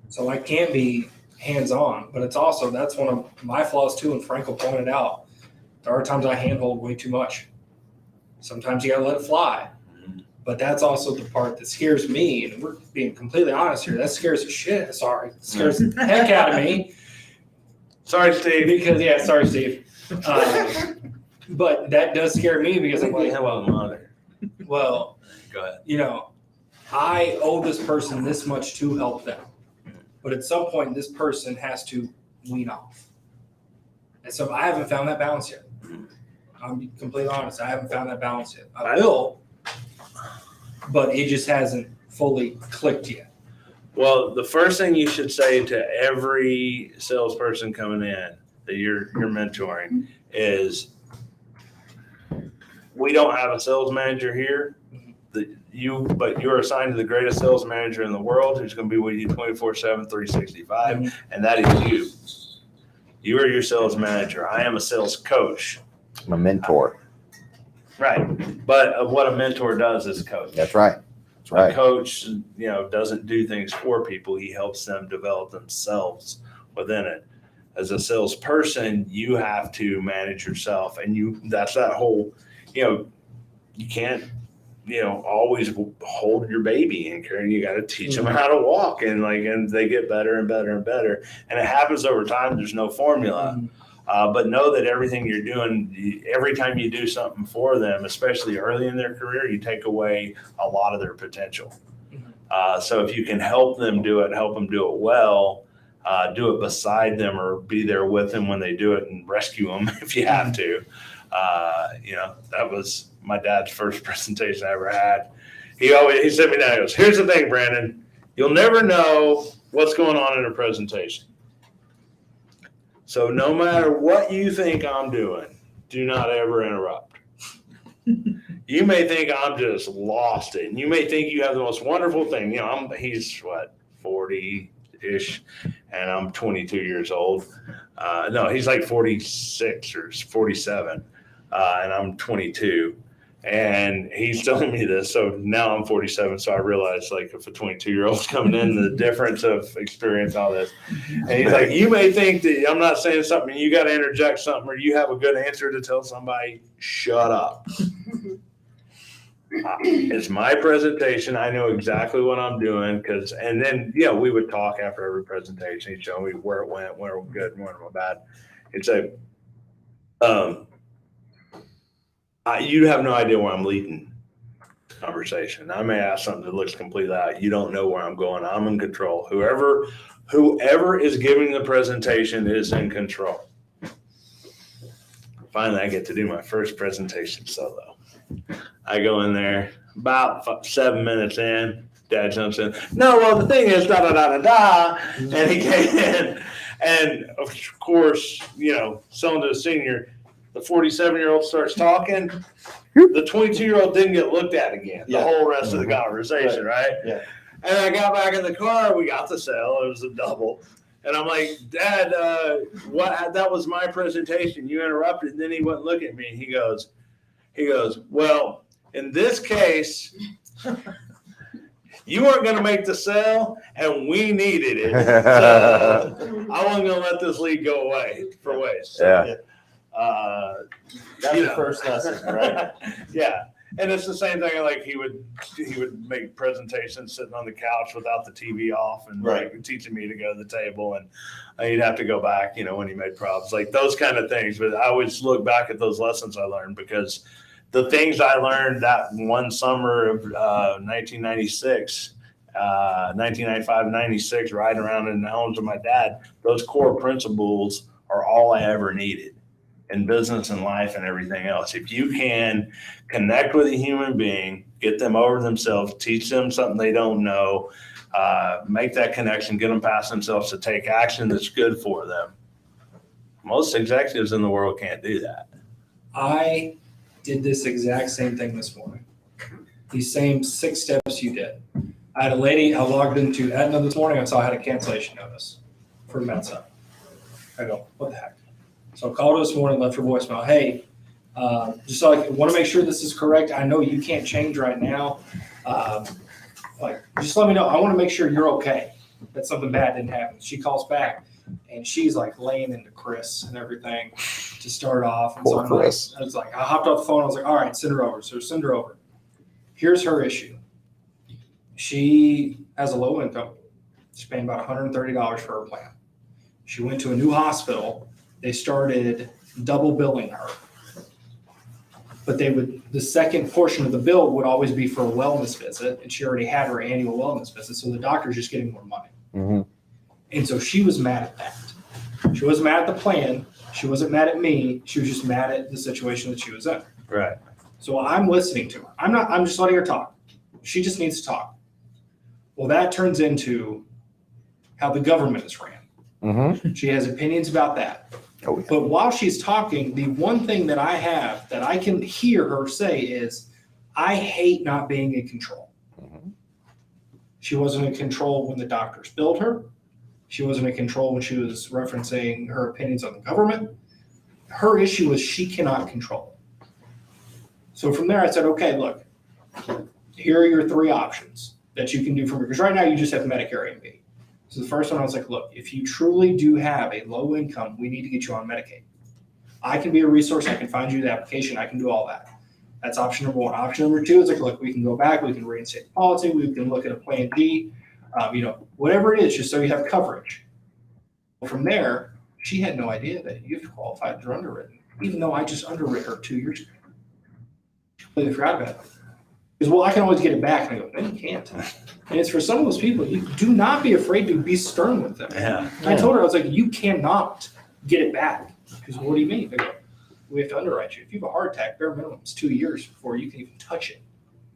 so I can't be hands-on. But it's also that's one of my flaws too. And Frank will point it out. There are times I handhold way too much. Sometimes you gotta let it fly. But that's also the part that scares me, and we're being completely honest here. That scares the shit. Sorry, it scares the heck out of me. Sorry, Steve. Sorry, Steve. But that does scare me because I'm like, well, go ahead. I owe this person this much to help them. But at some point, this person has to wean off. And so I haven't found that balance yet. I'm completely honest. I haven't found that balance yet. I will, but it just hasn't fully clicked yet. Well, the first thing you should say to every salesperson coming in that you're mentoring is, we don't have a sales manager here. But you're assigned to the greatest sales manager in the world who's going to be with you 24/7, 365, and that is you. You are your sales manager. I am a sales coach. I'm a mentor. Right. But what a mentor does is coach. That's right. That's A right. coach, doesn't do things for people. He helps them develop themselves within it. As a salesperson, you have to manage yourself, and that's that whole, you can't, always hold your baby and care. You got to teach them how to walk, and they get better and better and better. And it happens over time. There's no formula. But know that everything you're doing, every time you do something for them, especially early in their career, you take away a lot of their potential. So if you can help them do it well, do it beside them or be there with them when they do it and rescue them if you have to. That was my dad's first presentation I ever had. He sent me down. He goes, "Here's the thing, Brandon. You'll never know what's going on in a presentation. So no matter what you think I'm doing, do not ever interrupt. You may think I'm just lost it, and you may think you have the most wonderful thing. He's 40-ish, and I'm 22 years old. No, he's like 46 or 47, and I'm 22. And he's telling me this. So now I'm 47. So I realize, if a 22-year-old's coming in, the difference of experience, all this. And he's like, you may think that I'm not saying something, and you got to interject something, or you have a good answer to tell somebody, shut up. It's my presentation. I know exactly what I'm doing. And then, we would talk after every presentation. He'd show me where it went, where it was good, where it was bad. He'd say, you have no idea where I'm leading the conversation. I may ask something that looks completely out. You don't know where I'm going. I'm in control. Whoever is giving the presentation is in control. Finally, I get to do my first presentation solo. I go in there about 7 minutes in. Dad jumps in. No, well, the thing is, da da da da da. And he came in, and of course, selling to a senior. The 47-year-old starts talking. The 22-year-old didn't get looked at again. The whole rest of the conversation, right? Yeah. And I got back in the car. We got the sale. It was a double. And I'm like, Dad, that was my presentation. You interrupted. And then he wouldn't look at me. He goes, well, in this case, you weren't going to make the sale, and we needed it. So I wasn't going to let this lead go away for waste. Yeah. That's the first lesson, right? Yeah. And it's the same thing. He would make presentations sitting on the couch without the TV off, and teaching me to go to the table, and he'd have to go back, when he made problems, those kind of things. But I always look back at those lessons I learned, because the things I learned that one summer of 1996, 1995, 96, riding around in the homes of my dad, those core principles are all I ever needed in business and life and everything else. If you can connect with a human being, get them over themselves, teach them something they don't know, make that connection, get them past themselves to take action that's good for them. Most executives in the world can't do that. I did this exact same thing this morning. These same 6 steps you did. I had a lady, I logged into Aetna this morning, I saw I had a cancellation notice for Mensa. I go, what the heck? So I called her this morning, left her voicemail. Hey, just so I want to make sure this is correct. I know you can't change right now. Just let me know. I want to make sure you're okay, that something bad didn't happen. She calls back and she's like laying into Chris and everything to start off. And Poor so Chris. I was like, I hopped off the phone. I was like, all right, send her over. So send her over. Here's her issue. She has a low income. She's paying about $130 for her plan. She went to a new hospital. They started double billing her. But the second portion of the bill would always be for a wellness visit, and she already had her annual wellness visit, so the doctor's just getting more money. Mm-hmm. And so she was mad at that. She wasn't mad at the plan. She wasn't mad at me. She was just mad at the situation that she was in. Right. So I'm listening to her. I'm just letting her talk. She just needs to talk. Well, that turns into how the government is ran. Mm-hmm. She has opinions about that. Oh, yeah. But while she's talking, the one thing that I have that I can hear her say is, I hate not being in control. Mhm. She wasn't in control when the doctors billed her. She wasn't in control when she was referencing her opinions on the government. Her issue is she cannot control. So from there, I said, okay, look, here are your 3 options that you can do for me. Because right now you just have Medicare A and B. So the first one, I was like, look, if you truly do have a low income, we need to get you on Medicaid. I can be a resource. I can find you the application. I can do all that. That's option number 1. Option number 2 is like, look, we can go back. We can reinstate the policy. We can look at a plan D, whatever it is, just so you have coverage. From there, she had no idea that you've qualified or underwritten, even though I just underwritten her 2 years ago. She completely forgot about it. Because, well, I can always get it back. And I go, no, you can't. And it's for some of those people, you do not be afraid to be stern with them. Yeah. I told her, I was like, you cannot get it back. Because what do you mean? They go, we have to underwrite you. If you have a heart attack, bare minimum is 2 years before you can even touch it.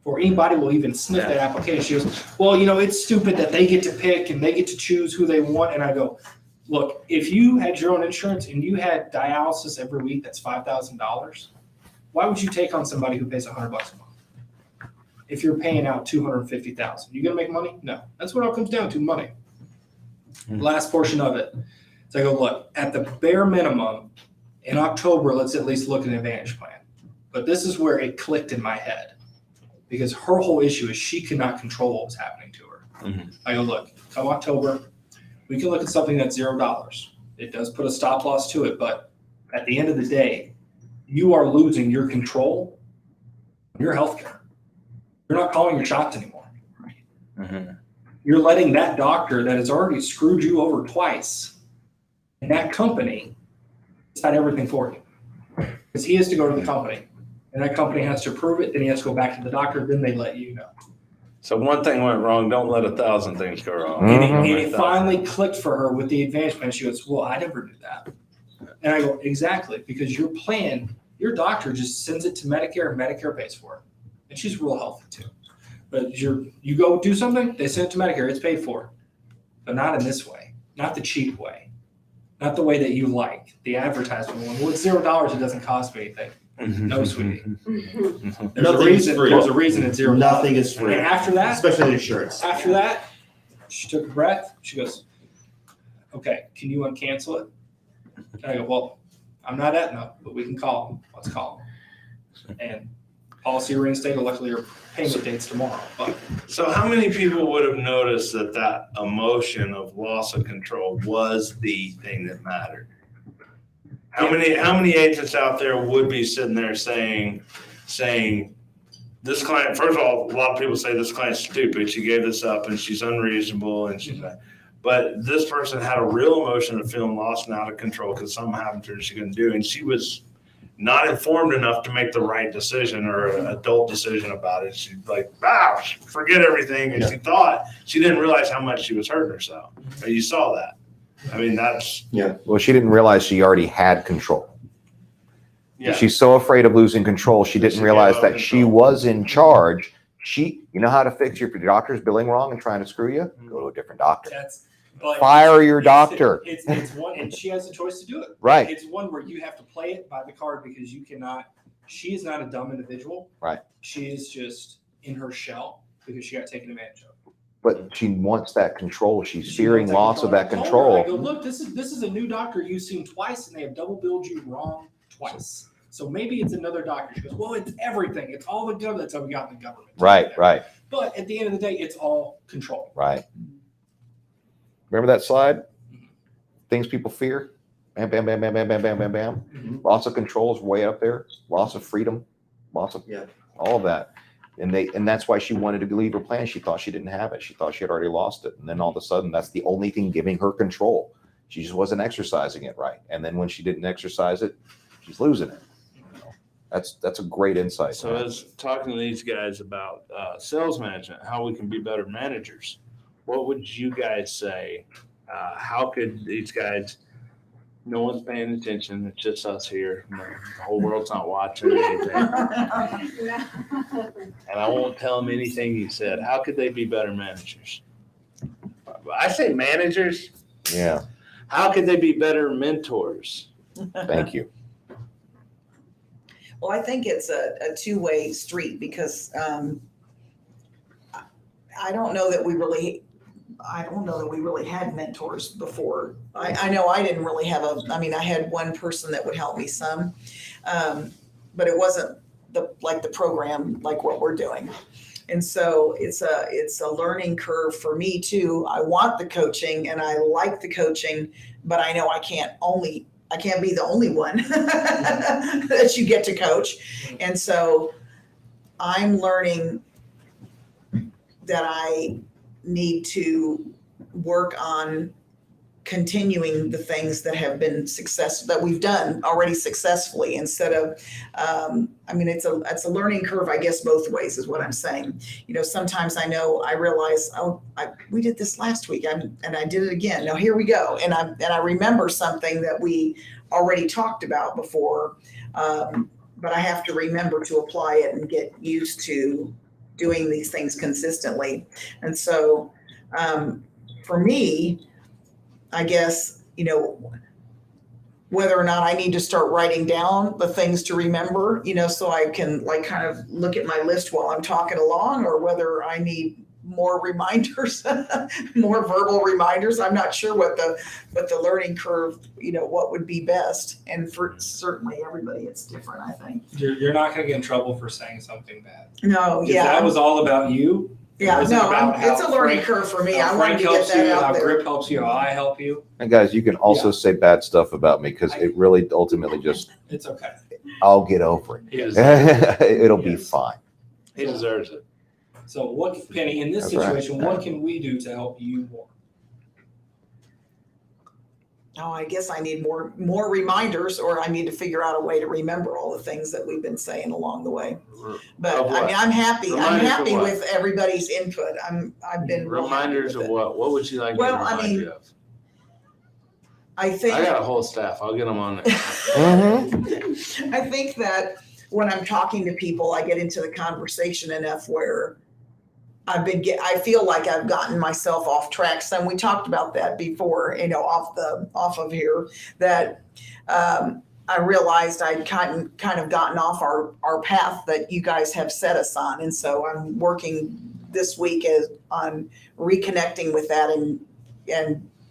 Before anybody will even sniff that application. She goes, well, it's stupid that they get to pick and they get to choose who they want. And I go, look, if you had your own insurance and you had dialysis every week, that's $5,000. Why would you take on somebody who pays $100 a month? If you're paying out $250,000, you gonna make money? No. That's what it all comes down to, money. Last portion of it. So I go, look, at the bare minimum, in October, let's at least look at an Advantage plan. But this is where it clicked in my head. Because her whole issue is she could not control what was happening to her. Mm-hmm. I go, look, come October, we can look at something that's $0. It does put a stop loss to it, but at the end of the day, you are losing your control on your healthcare. You're not calling your shots anymore. Mm-hmm. You're letting that doctor that has already screwed you over twice, and that company decide everything for you. Because he has to go to the company, and that company has to approve it, then he has to go back to the doctor, then they let you know. So one thing went wrong. Don't let 1,000 things go wrong. Mhm. And it finally clicked for her with the Advantage plan. She goes, well, I never did that. And I go, exactly, because your plan, your doctor just sends it to Medicare and Medicare pays for it. And she's real healthy too. But you go do something, they send it to Medicare, it's paid for. But not in this way, not the cheap way, not the way that you like, the advertisement one. Well, it's $0, it doesn't cost me anything. No, sweetie. There's a reason it's $0. Nothing is free. And after that, Especially insurance. after that, she took a breath. She goes, okay, can you uncancel it? And I go, well, I'm not Aetna, but we can call them. Let's call them. And policy reinstated. Luckily, her payment date's tomorrow. But So how many people would have noticed that emotion of loss of control was the thing that mattered? How many agents out there would be sitting there saying this client, first of all, a lot of people say this client's stupid. She gave this up and she's unreasonable and she's not. But this person had a real emotion of feeling lost and out of control because something happened to her she couldn't do. And she was not informed enough to make the right decision or an adult decision about it. She's like, forget everything. And she thought, she didn't realize how much she was hurting herself. You saw that. I mean, that's. Yeah. Well, she didn't realize she already had control. Yeah. She's so afraid of losing control, she didn't She realize gave up that she control. was in charge You know how to fix your doctor's billing wrong and trying to screw you? Go to a different doctor. But Fire your doctor. It's one, and she has a choice to do it. Right. It's one where you have to play it by the card because you cannot. She is not a dumb individual. Right. She is just in her shell because she got taken advantage of. But she wants that control. She's She fearing wants loss of that I told her, control. I go, look, this is a new doctor you've seen twice, and they have double billed you wrong twice. So maybe it's another doctor. She goes, well, it's everything. It's all the government. That's how we got in the government. Right, right, But at the end of the day, it's all control. right. Remember that slide? Things people fear? Bam, bam, bam, bam, bam, bam, bam, bam, bam. Mhm. Loss of control is way up there. Loss of freedom, loss of all of that. And that's why she wanted to leave her plan. She thought she didn't have it. She thought she had already lost it. And then all of a sudden, that's the only thing giving her control. She just wasn't exercising it right. And then when she didn't exercise it, she's losing it. That's a great insight. So I was talking to these guys about sales management, how we can be better managers. What would you guys say? How could these guys? No one's paying attention. It's just us here. The whole world's not watching anything. And I won't tell them anything you said. How could they be better managers? I say managers. Yeah, How could they be better mentors? thank you. Well, I think it's a two-way street because I don't know that we really had mentors before. I know I didn't really have I had one person that would help me some, but it wasn't the program like what we're doing. And so it's a learning curve for me too. I want the coaching and I like the coaching, but I know I can't be the only one that you get to coach. And so I'm learning that I need to work on continuing the things that have been that we've done already successfully instead of, it's a learning curve, I guess, both ways is what I'm saying. Sometimes I realize, we did this last week and I did it again. Now here we go. And I remember something that we already talked about before, but I have to remember to apply it and get used to doing these things consistently. And so, for me, I guess, whether or not I need to start writing down the things to remember, so I can kind of look at my list while I'm talking along, or whether I need more reminders, more verbal reminders. I'm not sure what the learning curve, what would be best. And for certainly everybody, it's different, I think. You're not going to get in trouble for saying something bad. No, yeah. That was all about you. Yeah, no, it's a learning curve for me. I wanted to get that out how there. Grip helps you, how I help you. And guys, you can also say bad stuff about me because it really ultimately It's okay. I'll get over it. Yes. It'll be fine. He deserves it. So Penny, in this That's right. situation, what can we do to help you more? Oh, I guess I need more reminders, or I need to figure out a way to remember all the things that we've been saying along the way. But Of what? I'm happy. Reminders I'm of happy what? with everybody's input. I've been real happy Reminders with of it. what? What would you like Well, me to I remind mean, you of? I think I got a whole staff. I'll get them on it. Mhm. I think that when I'm talking to people, I get into the conversation enough where I feel like I've gotten myself off track. So we talked about that before, off of here, that I realized I'd kind of gotten off our path that you guys have set us on. And so I'm working this week on reconnecting with that and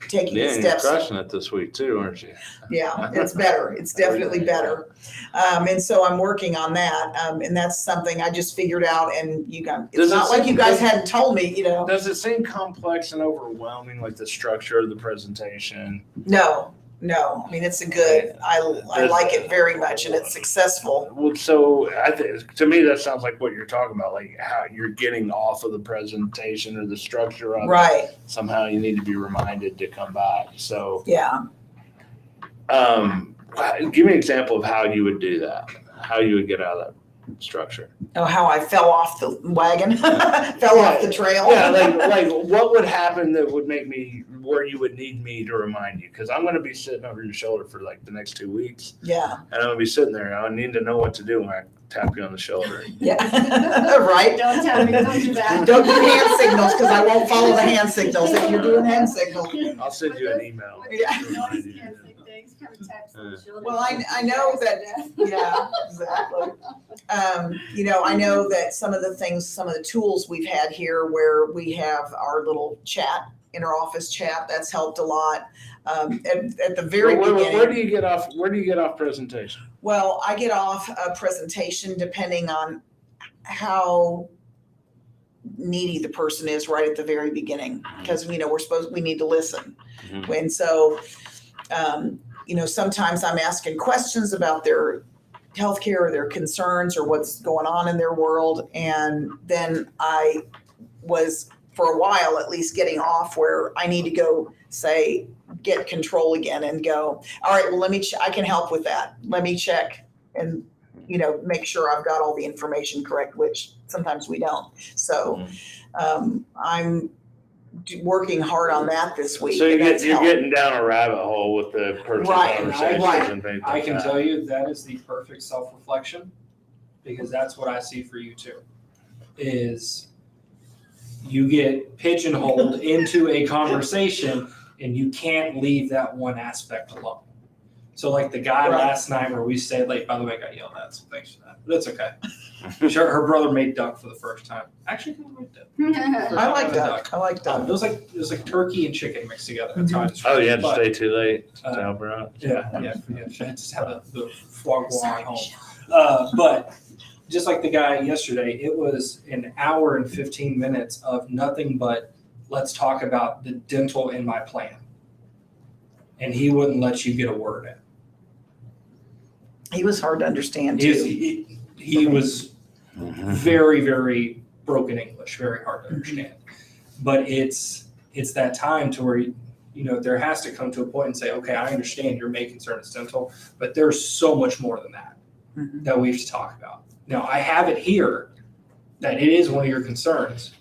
taking the Yeah, you're steps. crushing it this week too, aren't you? Yeah, it's better. It's definitely better. And so I'm working on that. And that's something I just figured out. And it's Does it not like seem- you guys hadn't told me, Does it seem complex and overwhelming, like the structure of the presentation? No. I mean, it's I like it very much and it's successful. Well, so I think to me that sounds like what you're talking about, like how you're getting off of the presentation or the structure of it. Right. Somehow you need to be reminded to come back. So, Yeah. give me an example of how you would do that. How you would get out of that structure. Oh, how I fell off the wagon, fell off the trail. Yeah, like what would happen that would make me where you would need me to remind you? Because I'm going to be sitting over your shoulder for like the next 2 weeks, Yeah. and I'm going to be sitting there. And I need to know what to do when tap you on the shoulder. Yeah, right? Don't tell me, don't do that. Don't do hand signals, because I won't follow the hand signals if you're doing hand signals. I'll send you an email. Yeah. Noise canceling things, kind of taps on the shoulder. Well, I know that, yeah, exactly. I know that some of the tools we've had here where we have our little chat, inter-office chat, that's helped a lot. At the very beginning. Where do you get off? Where do you get off presentation? Well, I get off a presentation depending on how needy the person is right at the very beginning, because we need to listen. Mhm. And so, sometimes I'm asking questions about their healthcare or their concerns or what's going on in their world. And then I was, for a while at least, getting off where I need to go say, get control again and go, all right, well, I can help with that. Let me check and, make sure I've got all the information correct, which sometimes we don't. So I'm working hard on that this week. So and that's you're helped. getting down a rabbit hole with the personal Right, conversations right. and things I like can that. tell you that is the perfect self-reflection, because that's what I see for you too, is you get pigeonholed into a conversation and you can't leave that one aspect alone. So like the guy Right. last night where we stayed late, by the way, I got yelled at, so thanks for that. But it's okay. Sure, her brother made duck for the first time. Actually, I like duck. I like duck. I like duck. It was like turkey and chicken mixed together. That's how I describe Oh, you had it. to But, stay too late to uh, help her out? yeah. I just have the foie gras at home. But just like the guy yesterday, it was an hour and 15 minutes of nothing but let's talk about the dental in my plan. And he wouldn't let you get a word in. He was hard to understand He too. was very, very broken English, very hard to understand. But it's that time to where there has to come to a point and say, okay, I understand your main concern is dental, but there's so much more than that Mhm. that we have to talk about. Now, I have it here that it is one of your concerns,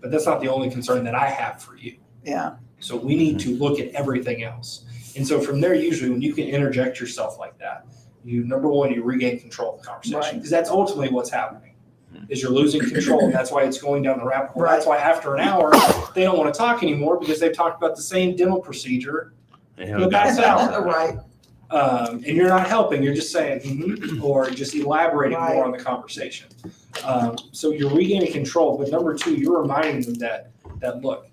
but that's not the only concern that I have for you. Yeah, So we need to look at everything else. And so from there, usually when you can interject yourself like that, number one, you regain control of the conversation, Right. because that's ultimately what's happening, is you're losing control. And that's why it's going down the rabbit hole. Right. That's why after an hour, they don't want to talk anymore, because they've talked about the same dental procedure. Yeah, That's out. right. And you're not helping, you're just saying, or just elaborating Right. more on the conversation. So you're regaining control, but number two, you're reminding them that look,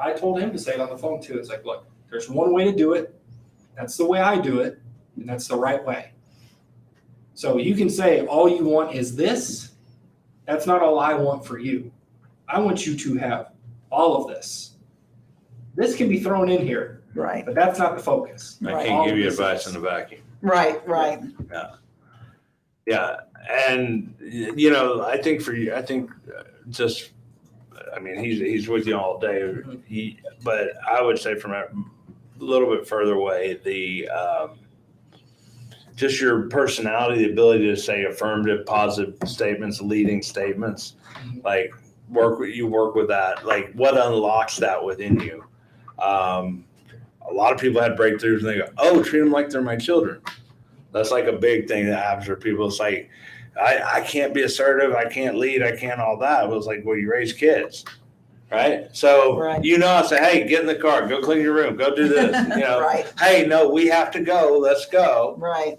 I told him to say it on the phone too. It's like, look, there's one way to do it. That's the way I do it, and that's the right way. So you can say all you want is this. That's not all I want for you. I want you to have all of this. This can be thrown in here, Right, but that's not the focus. I Right. can't All give of you this advice is. in a vacuum. right. Yeah, and I think for you, he's with you all day. But I would say from a little bit further away, just your personality, the ability to say affirmative, positive statements, leading statements, like work with that. Like what unlocks that within you? A lot of people had breakthroughs and they go, "Oh, treat them like they're my children." That's like a big thing that happens for people. It's like, I can't be assertive. I can't lead. I can't all that. It was like, well, you raise kids, right? So, Right. I say, hey, get in the car. Go clean your room. Go do this. Right, Hey, no, we have to go. Let's go. right.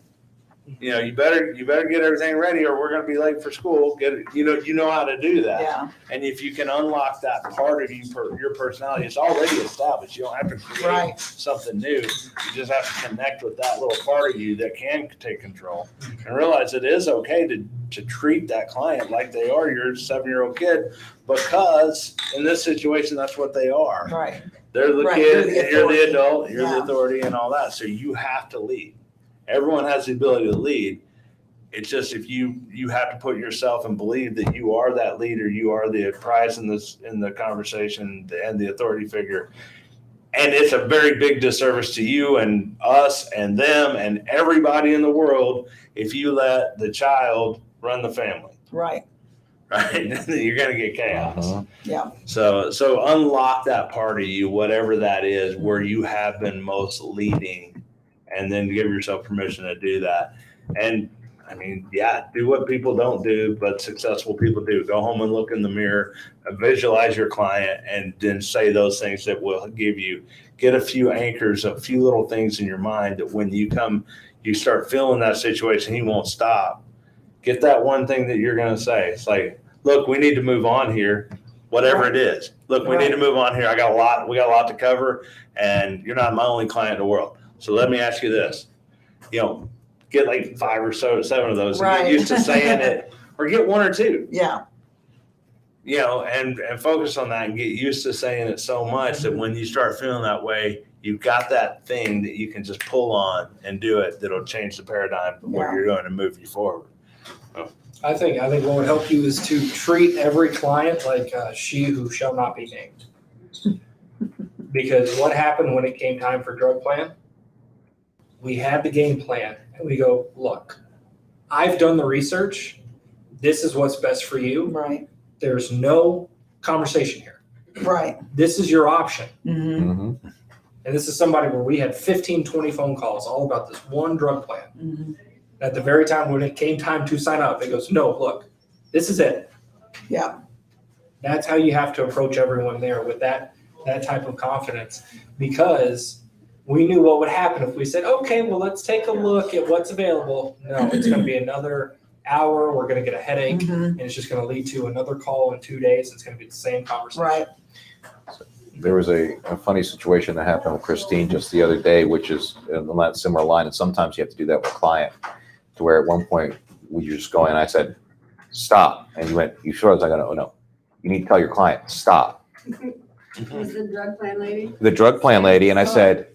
You better get everything ready or we're going to be late for school. Get it. You know how to do that. Yeah, And if you can unlock that part of you, your personality, it's already established. You don't have to create right. something new. You just have to connect with that little part of you that can take control and realize it is okay to treat that client like they are your 7-year-old kid, because in this situation, that's what they are. Right. They're the Right, kid, you're the and you're the authority. adult, you're Yeah. the authority and all that. So you have to lead. Everyone has the ability to lead. It's just if you have to put yourself and believe that you are that leader, you are the prize in the conversation and the authority figure. And it's a very big disservice to you and us and them and everybody in the world if you let the child run the family, Right. right? You're going to get chaos. Yeah. So unlock that part of you, whatever that is, where you have been most leading, and then give yourself permission to do that. And I mean, yeah, do what people don't do, but successful people do. Go home and look in the mirror, visualize your client, and then say those things that will get a few anchors, a few little things in your mind that when you start feeling that situation, he won't stop. Get that one thing that you're going to say. It's like, look, we need to move on here, whatever it is. Look, we need to move on here. We got a lot to cover, and you're not my only client in the world. So let me ask you this, get like 5 or 7 of those and get used to saying it, or get 1 or 2. Yeah. And focus on that and get used to saying it so much that when you start feeling that way, you've got that thing that you can just pull on and do it. That'll change the paradigm of what you're doing and move you forward. I think what would help you is to treat every client like she who shall not be named. Because what happened when it came time for drug plan? We had the game plan and we go, look, I've done the research. This is what's best for you. Right. There's no conversation here. Right. This is your option. Mm-hmm. Mm-hmm. And this is somebody where we had 15, 20 phone calls all about this one drug plan. Mm-hmm. At the very time when it came time to sign up, it goes, no, look, this is it. Yeah. That's how you have to approach everyone there with that type of confidence, because we knew what would happen if we said, okay, well, let's take a look at what's available. No, it's going to be another hour. We're going to get a headache, Mm-hmm. and it's just going to lead to another call in 2 days. It's going to be the same conversation. Right. There was a funny situation that happened with Christine just the other day, which is in that similar line. And sometimes you have to do that with a client, to where at one point we were just going, and I said, stop. And you went, you sure? I was like, oh, no. You need to tell your client, stop. Was the drug plan lady? The drug plan lady. And I said,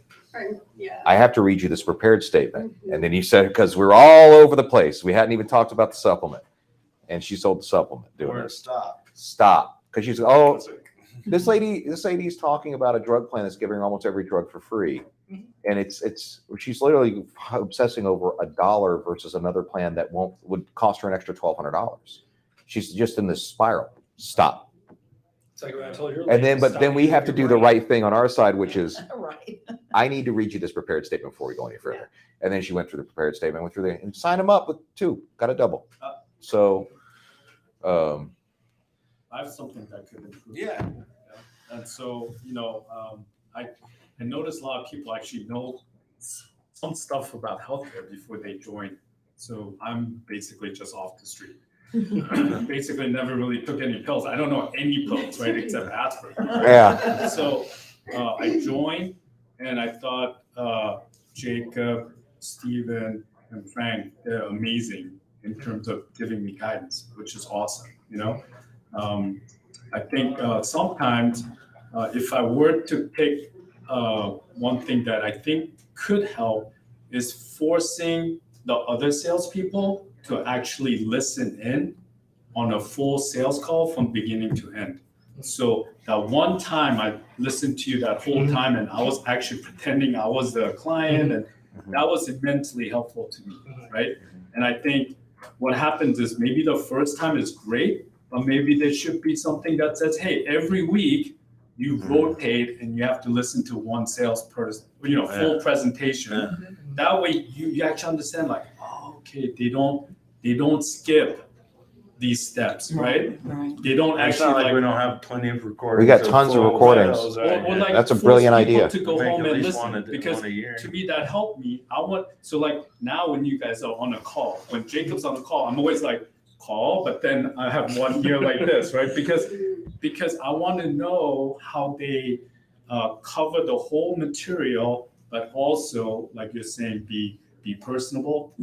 Yeah. I have to read you this prepared statement. And then you said, because we're all over the place. We hadn't even talked about the supplement. And she sold the supplement doing this. Stop. Because she's, oh, this lady's talking about a drug plan that's giving her almost every drug for free. And she's literally obsessing over $1 versus another plan that would cost her an extra $1,200. She's just in this spiral. Stop. It's like I told you. And then we have to do the right thing on our side, which is, Right. I need to read you this prepared statement before we go any further. And then she went through the prepared statement, went through there and signed them up with 2, got a double. So, I have something that could improve. Yeah. And so, I noticed a lot of people actually know some stuff about healthcare before they join. So I'm basically just off the street. Basically never really took any pills. I don't know any pills, right, except aspirin. yeah. So I joined and I thought Jacob, Steven, and Frank, they're amazing in terms of giving me guidance, which is awesome, I think sometimes if I were to pick one thing that I think could help is forcing the other salespeople to actually listen in on a full sales call from beginning to end. So that one time I listened to you that whole time and I was actually pretending I was the client, and that was immensely helpful to me, right? And I think what happens is maybe the first time is great, but maybe there should be something that says, hey, every week you rotate and you have to listen to one salesperson, full presentation. That way you actually understand, like, oh, okay, they don't skip these steps, right? Right. They don't It's actually not like we don't have plenty of recordings. We got tons of full recordings. files, right? or like That's a force brilliant people idea. to go Make home at and least listen, one because a year. to me that helped me. So like now when you guys are on a call, when Jacob's on a call, I'm always like, call, but then I have one ear like this, right? Because I want to know how they cover the whole material, but also, like you're saying, be personable,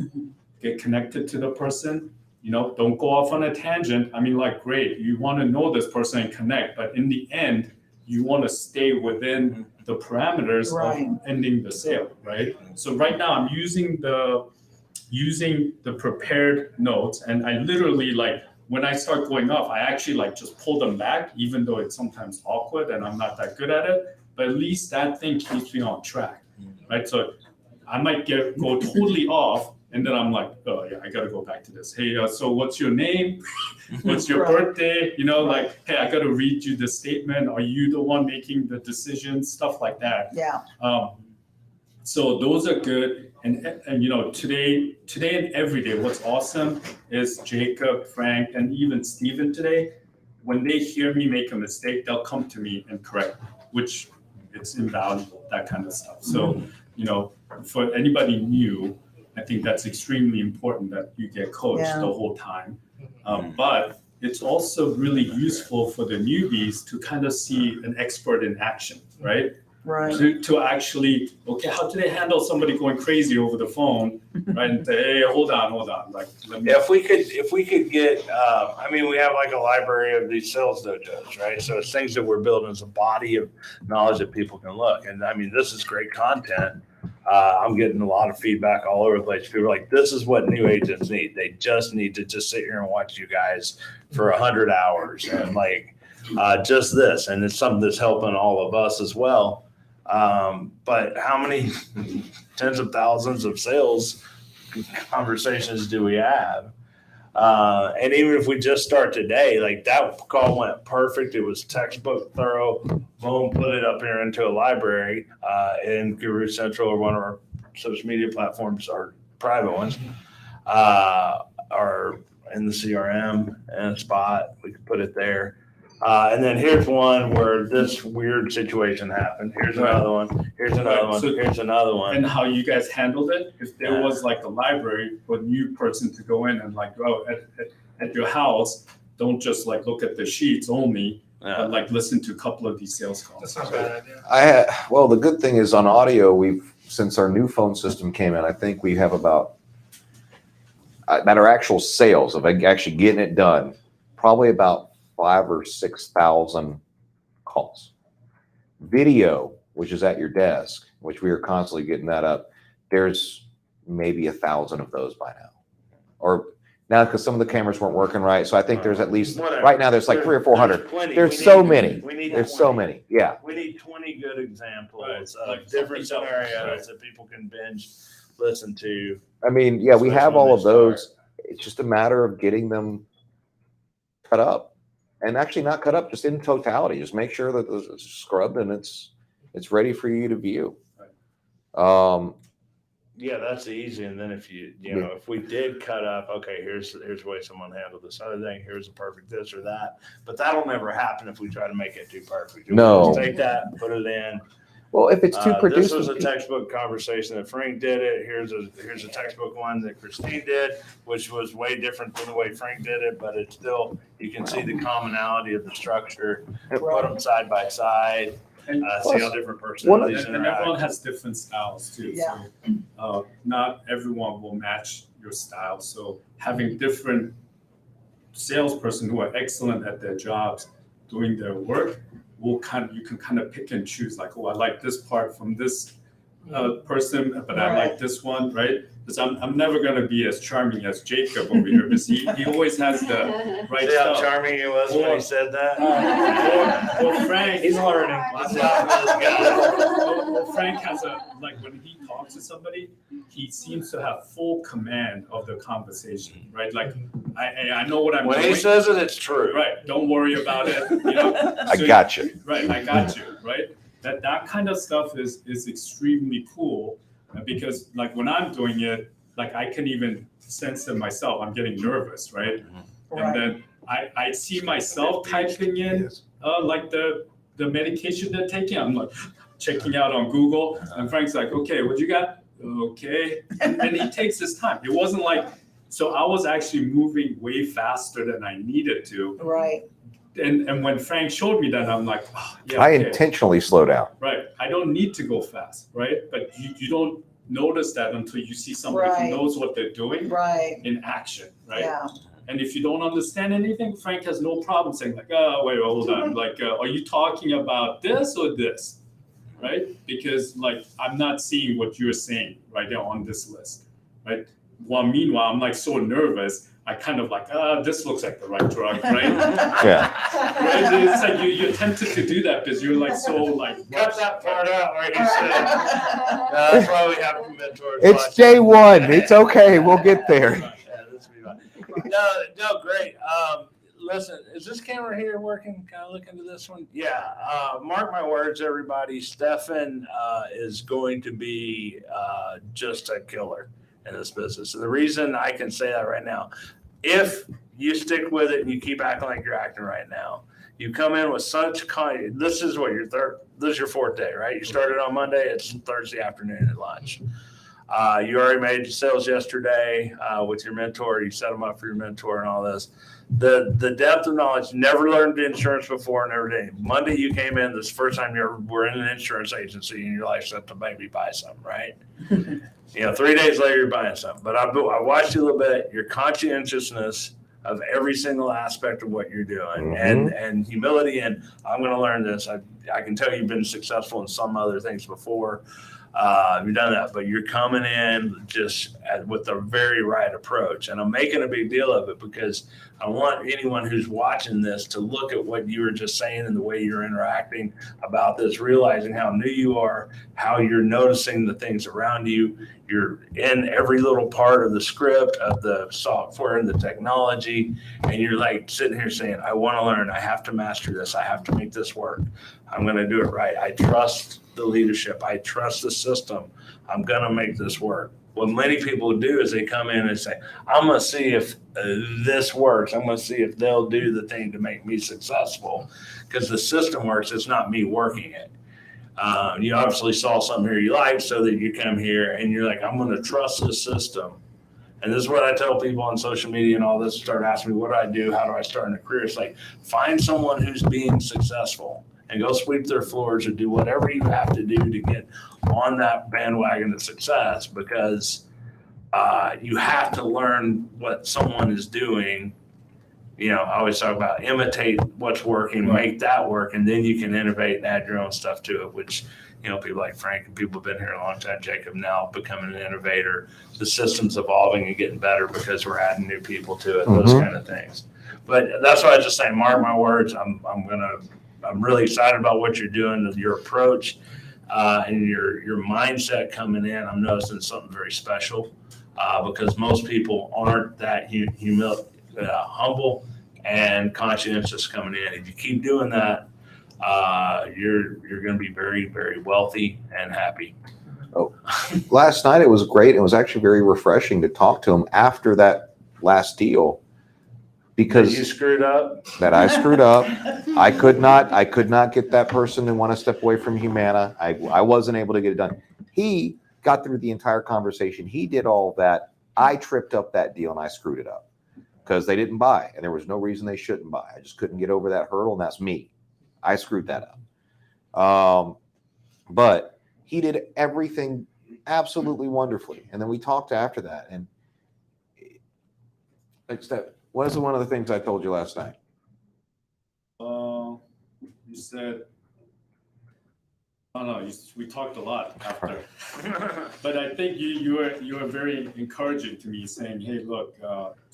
get connected to the person. Don't go off on a tangent. I mean, like, great, you want to know this person and connect, but in the end, you want to stay within the parameters of ending the sale, right? So right now, I'm using the prepared notes, and I literally, like, when I start going off, I actually like just pull them back, even though it's sometimes awkward and I'm not that good at it. But at least that thing keeps me on track, right? So I might go totally off. And then I'm like, oh yeah, I gotta go back to this. Hey, so what's your name? What's your birthday? Like, hey, I gotta read you the statement. Are you the one making the decision? Stuff like that. Yeah. So those are good. And you know, today and every day, what's awesome is Jacob, Frank, and even Steven today, when they hear me make a mistake, they'll come to me and correct me, which it's invaluable, that kind of stuff. So, you know, for anybody new, I think that's extremely important that you get coached Yeah. the whole time. But it's also really useful for the newbies to kind of see an expert in action, right? Right. To actually, okay, how do they handle somebody going crazy over the phone, right? And say, hey, hold on, like, let me. If we could get, I mean, we have like a library of these sales dojos, right? So it's things that we're building as a body of knowledge that people can look. And I mean, this is great content. I'm getting a lot of feedback all over the place. People are like, this is what new agents need. They just need to just sit here and watch you guys for 100 hours and like just this. And it's something that's helping all of us as well. But how many tens of thousands of sales conversations do we have? And even if we just start today, like that call went perfect. It was textbook thorough. Boom, put it up here into a library in Guru Central or one of our social media platforms, our private ones, or in the CRM and spot. We could put it there. And then here's one where this weird situation happened. Here's another one. Here's another one. Here's another one. And how you guys handled it? If there was like a library for a new person to go in and like, oh, at your house, don't just like look at the sheets only, but like listen to a couple of these sales calls. That's not a bad idea. Well, the good thing is on audio, since our new phone system came in, I think we have about, that are actual sales of actually getting it done, probably about 5,000 or 6,000 calls. Video, which is at your desk, which we are constantly getting that up, there's maybe 1,000 of those by now. Or now, because some of the cameras weren't working right, so I think there's at least, right now there's like 300 or 400. There's so many. There's so many, yeah. We need 20 good examples of Like different something else, scenarios that people can binge listen to. I mean, yeah, we have Especially when all they of those. It's just a matter of getting them cut up. And actually not cut up, just in totality. Just make sure that it's scrubbed and it's ready for you to view. Yeah, that's easy. And then if if we did cut up, okay, here's the way someone handled this other thing. Here's a perfect this or that. But that'll never happen if we try to make it too perfect. No. Just take that, put it in. Well, if it's too produced, this was a textbook conversation that Frank did it. Here's a textbook one that Christine did, which was way different than the way Frank did it, but it's still, you can see the commonality of the structure. Put them side by side, And see how different personalities and interact. everyone has different styles too. Yeah. So not everyone will match your style. So having different salesperson who are excellent at their jobs doing their work, you can kind of pick and choose, like, oh, I like this part from this person, but I like this one, right? Because I'm never going to be as charming as Jacob over here, because he always has the right See how stuff. charming he was when he said that? Or Frank, He's learning. That's Well, Frank has like when he talks to somebody, he seems to have full command of the conversation, right? Like, I know what I'm When doing. he says it, it's true. Right, don't worry about it, you know? I got you. Right, I got you, right? That kind of stuff is extremely cool, because like when I'm doing it, like I can even sense it myself. I'm getting nervous, right? And then I see myself typing in like the medication they're taking. I'm like checking out on Google, and Frank's like, okay, what you got? Okay, and he takes his time. It wasn't like, so I was actually moving way faster than I needed to. Right. And when Frank showed me that, I'm like, oh, yeah, I okay. intentionally slow down. Right. I don't need to go fast, right? But you don't notice that until you see somebody Right. who knows what they're doing Right. in action, right? Yeah. And if you don't understand anything, Frank has no problem saying like, oh, wait, hold on. Like, are you talking about this or this, right? Because like, I'm not seeing what you're saying right there on this list, right? Well, meanwhile, I'm like so nervous. I kind of like, this looks like the right drug, right? Yeah. Right? It's like you're tempted to do that because you're like so like. Cut that part out where he said. That's why we have mentors. It's watching. day one. It's okay. We'll get there. Yeah, this will be fun. No, great. listen, is this camera here working? Can I look into this one? Yeah. Mark my words, everybody. Stefan is going to be just a killer in this business. And the reason I can say that right now, if you stick with it and you keep acting like you're acting right now, you come in with such this is what this is your fourth day, right? You started on Monday, it's Thursday afternoon at lunch. You already made sales yesterday with your mentor. You set them up for your mentor and all this. The depth of knowledge, never learned insurance before, never did. Monday you came in, this first time you were in an insurance agency in your life, except to maybe buy something, right? 3 days later you're buying something. But I watched you a little bit, your conscientiousness of every single aspect of what you're doing, and humility, and I'm going to learn this. I can tell you've been successful in some other things before. You've done that, but you're coming in just with the very right approach. And I'm making a big deal of it because I want anyone who's watching this to look at what you were just saying and the way you're interacting about this, realizing how new you are, how you're noticing the things around you. You're in every little part of the script, of the software and the technology. And you're like sitting here saying, I want to learn. I have to master this. I have to make this work. I'm going to do it right. I trust the leadership. I trust the system. I'm going to make this work. What many people do is they come in and say, I'm going to see if this works. I'm going to see if they'll do the thing to make me successful, because the system works. It's not me working it. You obviously saw something here you like, so that you come here and you're like, I'm going to trust this system. And this is what I tell people on social media and all this, start asking me, what do I do? How do I start in a career? It's like, find someone who's being successful and go sweep their floors or do whatever you have to do to get on that bandwagon of success, because you have to learn what someone is doing. I always talk about imitate what's working, make that work, and then you can innovate and add your own stuff to it, which, people like Frank and people have been here a long time, Jacob now becoming an innovator. The system's evolving and getting better because we're adding new people to it, those kind of things. But that's why I was just saying, mark my words, I'm really excited about what you're doing, your approach, and your mindset coming in. I'm noticing something very special because most people aren't that humble and conscientious coming in. If you keep doing that, you're going to be very, very wealthy and happy. Last night it was great. It was actually very refreshing to talk to him after that last deal, because you screwed up. That I screwed up. I could not get that person to want to step away from Humana. I wasn't able to get it done. He got through the entire conversation. He did all that. I tripped up that deal and I screwed it up because they didn't buy, and there was no reason they shouldn't buy. I just couldn't get over that hurdle, and that's me. I screwed that up. But he did everything absolutely wonderfully. And then we talked after that. And what is one of the things I told you last night? You said, we talked a lot after. But I think you were very encouraging to me, saying, hey, look,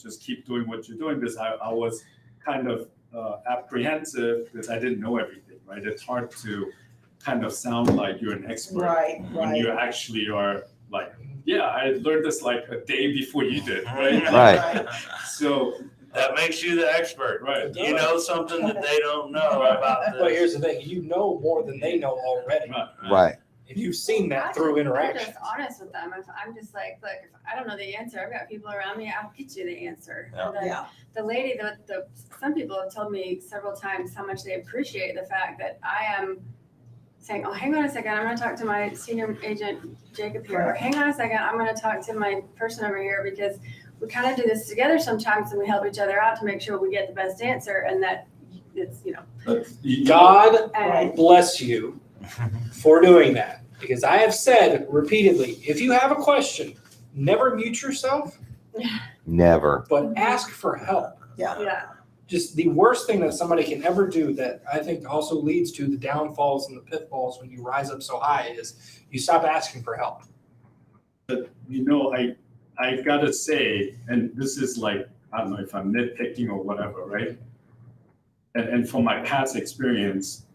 just keep doing what you're doing, because I was kind of apprehensive because I didn't know everything, right? It's hard to kind of sound like you're an expert when you actually are like, yeah, I learned this like a day before you did, right? Right. So that makes you the expert, right? You know something that they don't know about this. But here's the thing: you know more than they know already. Right. If you've seen that through I'm interaction. just honest with them. If I'm just like, look, if I don't know the answer, I've got people around me. I'll get you the answer. Yeah. And the lady, some people have told me several times how much they appreciate the fact that I am saying, oh, hang on a second, I'm going to talk to my senior agent Jacob here, or hang on a second, I'm going to talk to my person over here, because we kind of do this together sometimes, and we help each other out to make sure we get the best answer, and that it's God and bless you for doing that, because I have said repeatedly, if you have a question, never mute yourself, Never. but ask for help. yeah. Just the worst thing that somebody can ever do, that I think also leads to the downfalls and the pitfalls when you rise up so high, is you stop asking for help. But I've got to say, and this is like, I don't know if I'm nitpicking or whatever, right? And from my past experience,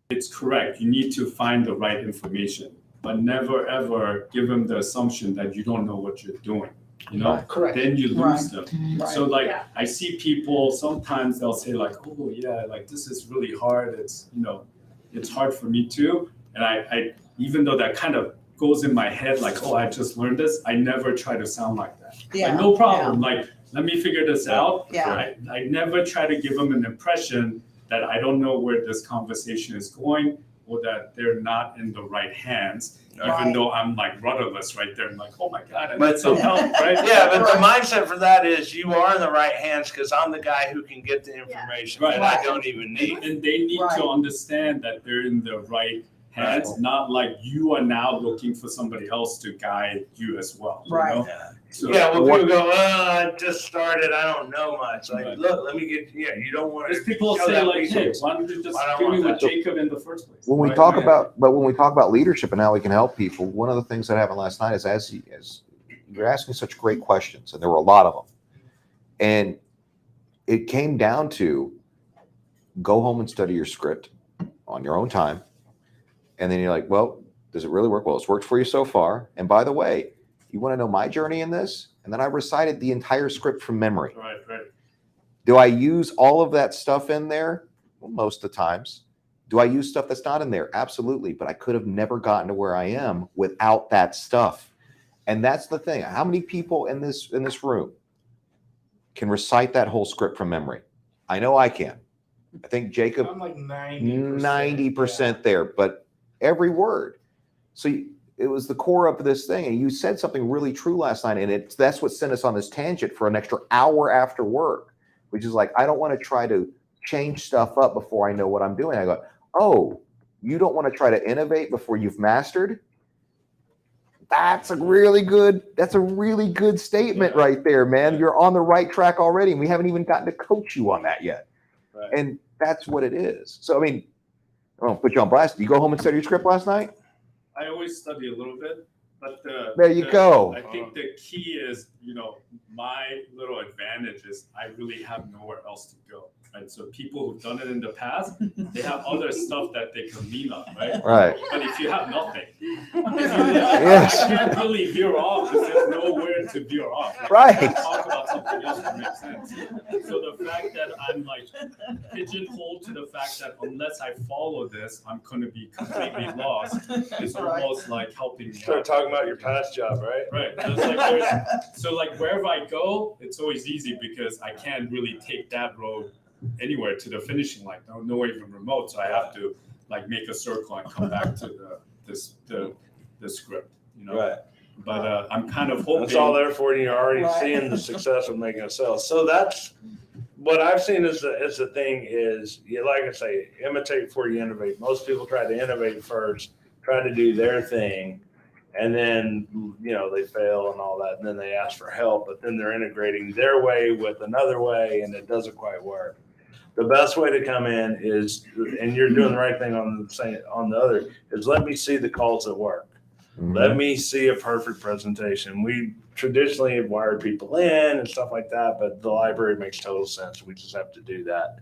it's correct. You need to find the right information, but never ever give them the assumption that you don't know what you're doing. you know, Correct. then you lose Right. them. Right. So like Yeah. I see people sometimes they'll say like, oh yeah, like this is really hard. It's it's hard for me too. And I even though that kind of goes in my head like, oh, I just learned this, I never try to sound like that. Yeah, Like, no problem. Like, let me figure this out. Yeah. I never try to give them an impression that I don't know where this conversation is going or that they're not in the right hands, even Right. though I'm like rudderless right there. I'm like, oh my God, I But need some help, right? Yeah, but the mindset for that is you are in the right hands because I'm the guy who can get the information Right. that I don't even need. And they need Right. to understand that they're in the right hands, not like you are now looking for somebody else to guide you as well. you Right. know? So, Yeah, when people go, I just started, I don't know much. Like, Right. look, let me get, you don't want There's to. people show say that like, hey, resource. why don't you just I don't give me want with that. Jacob in the first place? When we Right? talk Right. about leadership and how we can help people, one of the things that happened last night is as you're asking such great questions, and there were a lot of them, and it came down to go home and study your script on your own time, and then you're like, well, does it really work? Well, it's worked for you so far, and by the way, you want to know my journey in this? And then I recited the entire script from memory. Right, right. Do I use all of that stuff in there? Well, most of the times. Do I use stuff that's not in there? Absolutely. But I could have never gotten to where I am without that stuff. And that's the thing. How many people in this room can recite that whole script from memory? I know I can. I think Jacob, I'm like 90%. 90% there, but every word. So it was the core of this thing. And you said something really true last night. And that's what sent us on this tangent for an extra hour after work, which is like, I don't want to try to change stuff up before I know what I'm doing. I go, oh, you don't want to try to innovate before you've mastered? That's a really good statement right there, man. You're on the right track already. And we haven't even gotten to coach you on that yet. Right. And that's what it is. So, I mean, I won't put you on blast. Did you go home and study your script last night? I always study a little bit, but There you go. I think the key is, my little advantage is I really have nowhere else to go, right? So people who've done it in the past, they have other stuff that they can lean on, right? Right. But if you have nothing, Yes. you can't really veer off because there's nowhere to veer off. Like, Right. you can't talk about something else that makes sense. So the fact that I'm like pigeonholed to the fact that unless I follow this, I'm going to be completely lost is almost like helping me Start out. talking about your past job, right? Right. So like wherever I go, it's always easy because I can't really take that road anywhere to the finishing line. No even remote. So I have to like make a circle and come back to the script. Right. But I'm kind of hoping. It's all there for you. You're already Right. seeing the success of making a sale. So that's what I've seen as the thing is, like I say, imitate before you innovate. Most people try to innovate first, try to do their thing, and then, they fail and all that. And then they ask for help, but then they're integrating their way with another way and it doesn't quite work. The best way to come in is, and you're doing the right thing on the other, is let me see the calls that work. Let me see a perfect presentation. We traditionally have wired people in and stuff like that, but the library makes total sense. We just have to do that.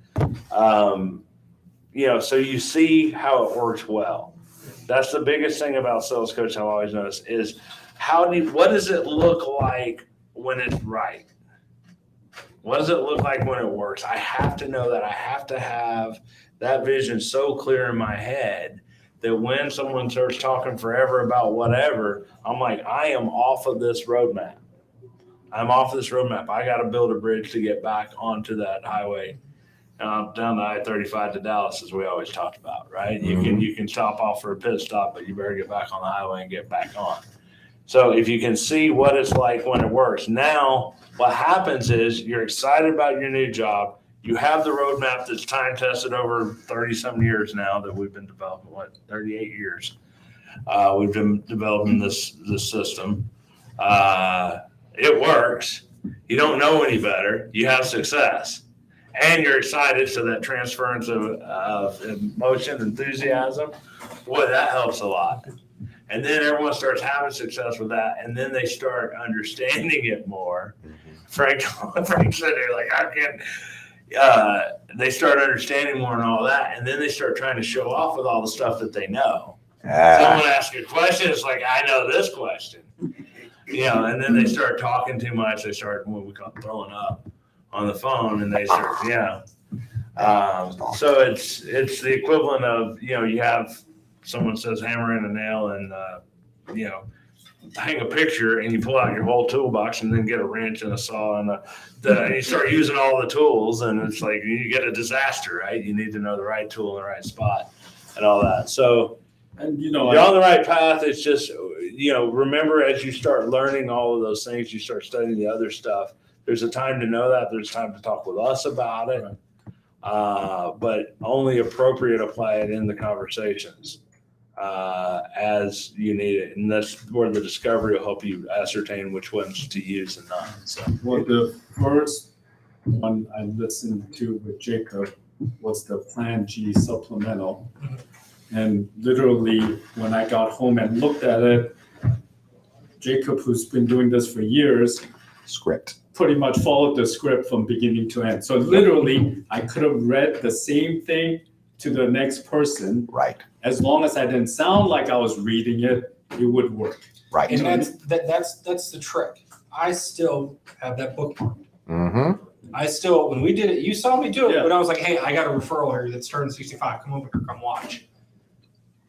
So you see how it works well. That's the biggest thing about sales coach I've always noticed is what does it look like when it's right? What does it look like when it works? I have to know that. I have to have that vision so clear in my head that when someone starts talking forever about whatever, I'm like, I am off of this roadmap. I got to build a bridge to get back onto that highway down the I-35 to Dallas, as we always talked about, right? You can stop off for a pit stop, but you better get back on the highway and get back on. So if you can see what it's like when it works, now what happens is you're excited about your new job. You have the roadmap that's time tested over 30-some years now that we've been developing, 38 years. We've been developing this system. It works. You don't know any better. You have success. And you're excited, so that transference of emotion, enthusiasm, boy, that helps a lot. And then everyone starts having success with that, and then they start understanding it more. Frank said they're like, I can't. They start understanding more and all that, and then they start trying to show off with all the stuff that they know. Someone asks a question, it's like, I know this question. and then they start talking too much. They start what we call throwing up on the phone, and they start, so it's the equivalent of, you have someone says hammer in a nail and, hang a picture, and you pull out your whole toolbox and then get a wrench and a saw and and you start using all the tools, and it's like you get a disaster, right? You need to know the right tool in the right spot and all that. So, And you're on the right path. It's just, remember, as you start learning all of those things, you start studying the other stuff. There's a time to know that. There's time to talk with us about it. But only appropriate apply it in the conversations as you need it. And that's where the discovery will help you ascertain which ones to use and not. So, well, the first one I listened to with Jacob was the Plan G supplemental. And literally, when I got home and looked at it, Jacob, who's been doing this for years, Script. pretty much followed the script from beginning to end. So literally, I could have read the same thing to the next person. Right. As long as I didn't sound like I was reading it, it would work. Right. And that's the trick. I still have that bookmark. Mm-hmm. I still, when we did it, you saw me do it, Yeah. but I was like, hey, I got a referral here that's turning 65. Come over here, come watch.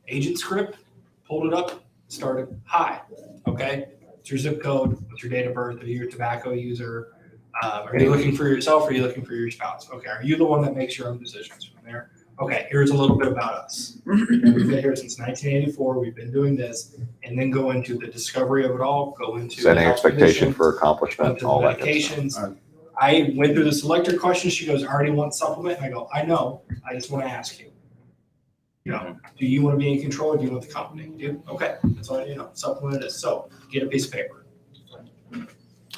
Agent script, pulled it up, started. Hi, okay. What's your zip code? What's your date of birth? Are you a tobacco user? Are you looking for yourself? Or are you looking for your spouse? Okay. Are you the one that makes your own decisions from there? Okay. Here's a little bit about us. We've been here since 1984. We've been doing this, and then go into the discovery of it all. Go into Setting health expectation conditions, for go accomplishment, into all the that good stuff. medications. I went through the selector question. She goes, I already want supplement. And I go, I know. I just want to ask you. Do you want to be in control or do you want the company? Do okay. That's all I need to know. Supplement it is. So get a piece of paper.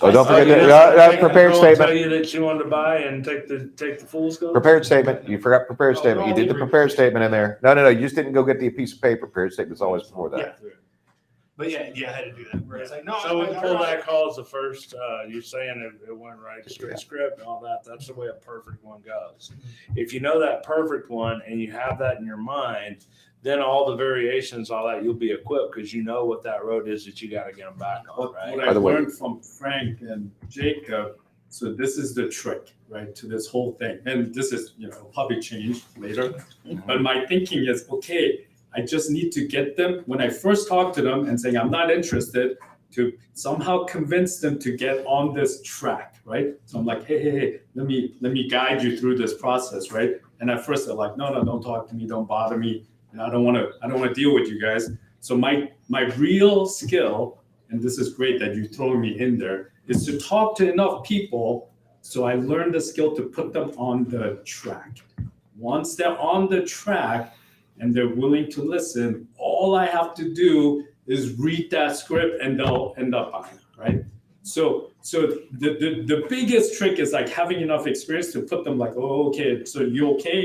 Oh, don't forget you that prepared Tell statement. you that you wanted to buy and take the full scope. Prepared statement. You forgot prepared Oh, statement. You no, did the we- prepared statement in there. No. You just didn't go get the piece of paper. Prepared statement's always before that. Yeah. But yeah, I had to do that. Where it's like, no, So we I- pull I- that call as the first, you're saying it went right, straight Yeah. script and all that. That's the way a perfect one goes. If you know that perfect one and you have that in your mind, then all the variations, all that, you'll be equipped because you know what that road is that you got to get them back on, right? What By I the way- learned from Frank and Jacob, so this is the trick, right, to this whole thing. And this is, probably change later. But my thinking is, okay, I just need to get them, when I first talk to them and saying, I'm not interested, to somehow convince them to get on this track, right? So I'm like, hey, let me guide you through this process, right? And at first they're like, no, don't talk to me, don't bother me. I don't want to deal with you guys. So my real skill, and this is great that you throw me in there, is to talk to enough people so I learned the skill to put them on the track. Once they're on the track and they're willing to listen, all I have to do is read that script and they'll end up buying, right? So the biggest trick is like having enough experience to put them like, oh, okay, so you okay?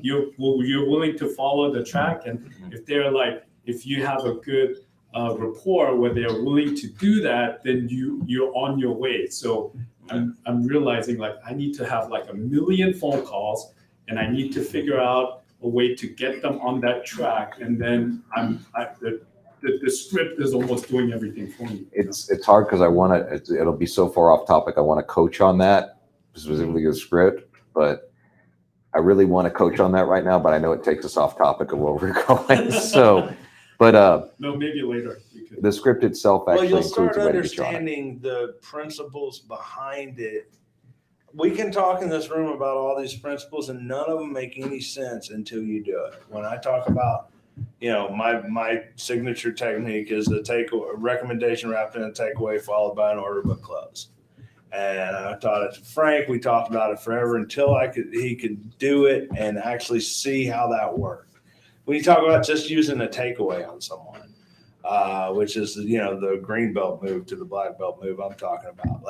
You're willing to follow the track, and if they're like, if you have a good rapport where they're willing to do that, then you're on your way. So I'm realizing like I need to have like 1 million phone calls, and I need to figure out a way to get them on that track, and then the script is almost doing everything for me. It's hard because I want to. It'll be so far off topic. I want to coach on that, specifically the script, but I really want to coach on that right now. But I know it takes us off topic of where we're going. So, but No, maybe later we could. the script itself Well, actually you'll includes start a way to get you on it. understanding the principles behind it. We can talk in this room about all these principles, and none of them make any sense until you do it. When I talk about, my signature technique is the recommendation wrapped in a takeaway followed by an order book close. And I taught it to Frank. We talked about it forever until he could do it and actually see how that worked. When you talk about just using a takeaway on someone, which is, the green belt move to the black belt move I'm talking about,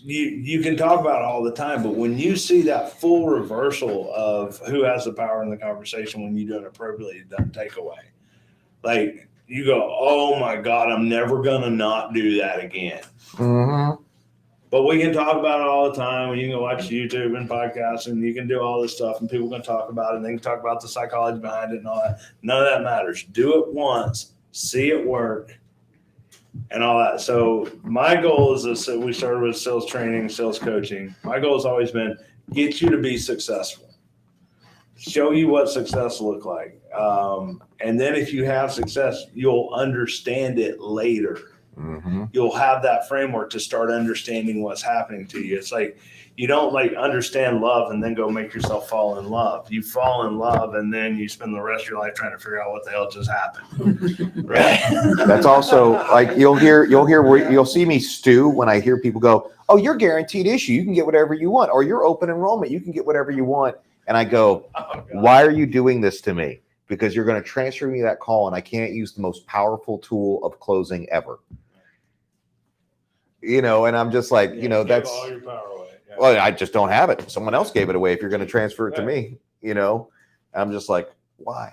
you can talk about it all the time, but when you see that full reversal of who has the power in the conversation when you do an appropriately done takeaway, like you go, oh my God, I'm never going to not do that again. Mm-hmm. But we can talk about it all the time. You can watch YouTube and podcasts, and you can do all this stuff, and people can talk about it, and they can talk about the psychology behind it and all that. None of that matters. Do it once, see it work, and all that. So my goal is so we started with sales training, sales coaching. My goal has always been get you to be successful, show you what success look like. And then if you have success, you'll understand it later. Mm-hmm. You'll have that framework to start understanding what's happening to you. It's like, you don't like understand love and then go make yourself fall in love. You fall in love and then you spend the rest of your life trying to figure out what the hell just happened. Right. That's also like you'll see me stew when I hear people go, "Oh, you're guaranteed issue. You can get whatever you want," or "You're open enrollment. You can get whatever you want." And I go, "Why are you doing this to me? Because you're going to transfer me that call, and I can't use the most powerful tool of closing ever." And I'm just like, that's all your power away. Yeah. well, I just don't have it. Someone else gave it away. If you're going to transfer it to me, I'm just like, why?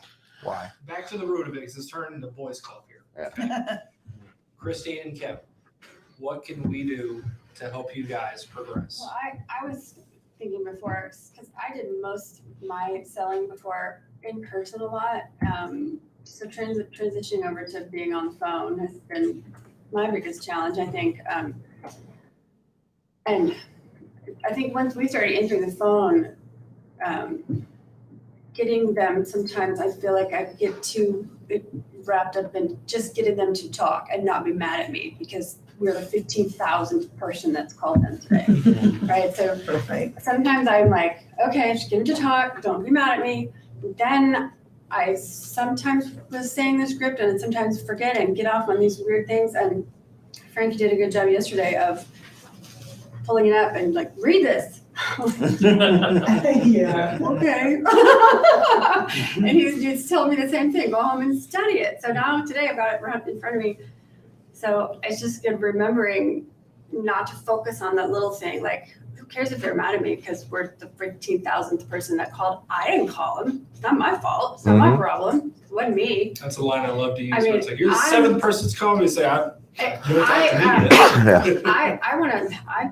Back to the root of it, because it's turning into boys club here. Yeah. Christine and Kevin, what can we do to help you guys progress? Well, I was thinking before, because I did most of my selling before in person a lot. So transitioning over to being on the phone has been my biggest challenge, I think. And I think once we started answering the phone, getting them, sometimes I feel like I get too wrapped up in just getting them to talk and not be mad at me, because we're the 15,000th person that's called them today, right? So sometimes I'm like, okay, just get them to talk, don't be mad at me. Then I sometimes was saying the script and sometimes forget and get off on these weird things. And Frankie did a good job yesterday of pulling it up and like, read this. Yeah. Okay. And he's just telling me the same thing, go home and study it. So now today I've got it right in front of me. So it's just good remembering not to focus on that little thing. Like, who cares if they're mad at me because we're the 15,000th person that called? I didn't call them. It's not my fault. It's not my problem. It wasn't me. That's a line I love to use. I mean, It's like, you're the seventh person that's called me to say, I'm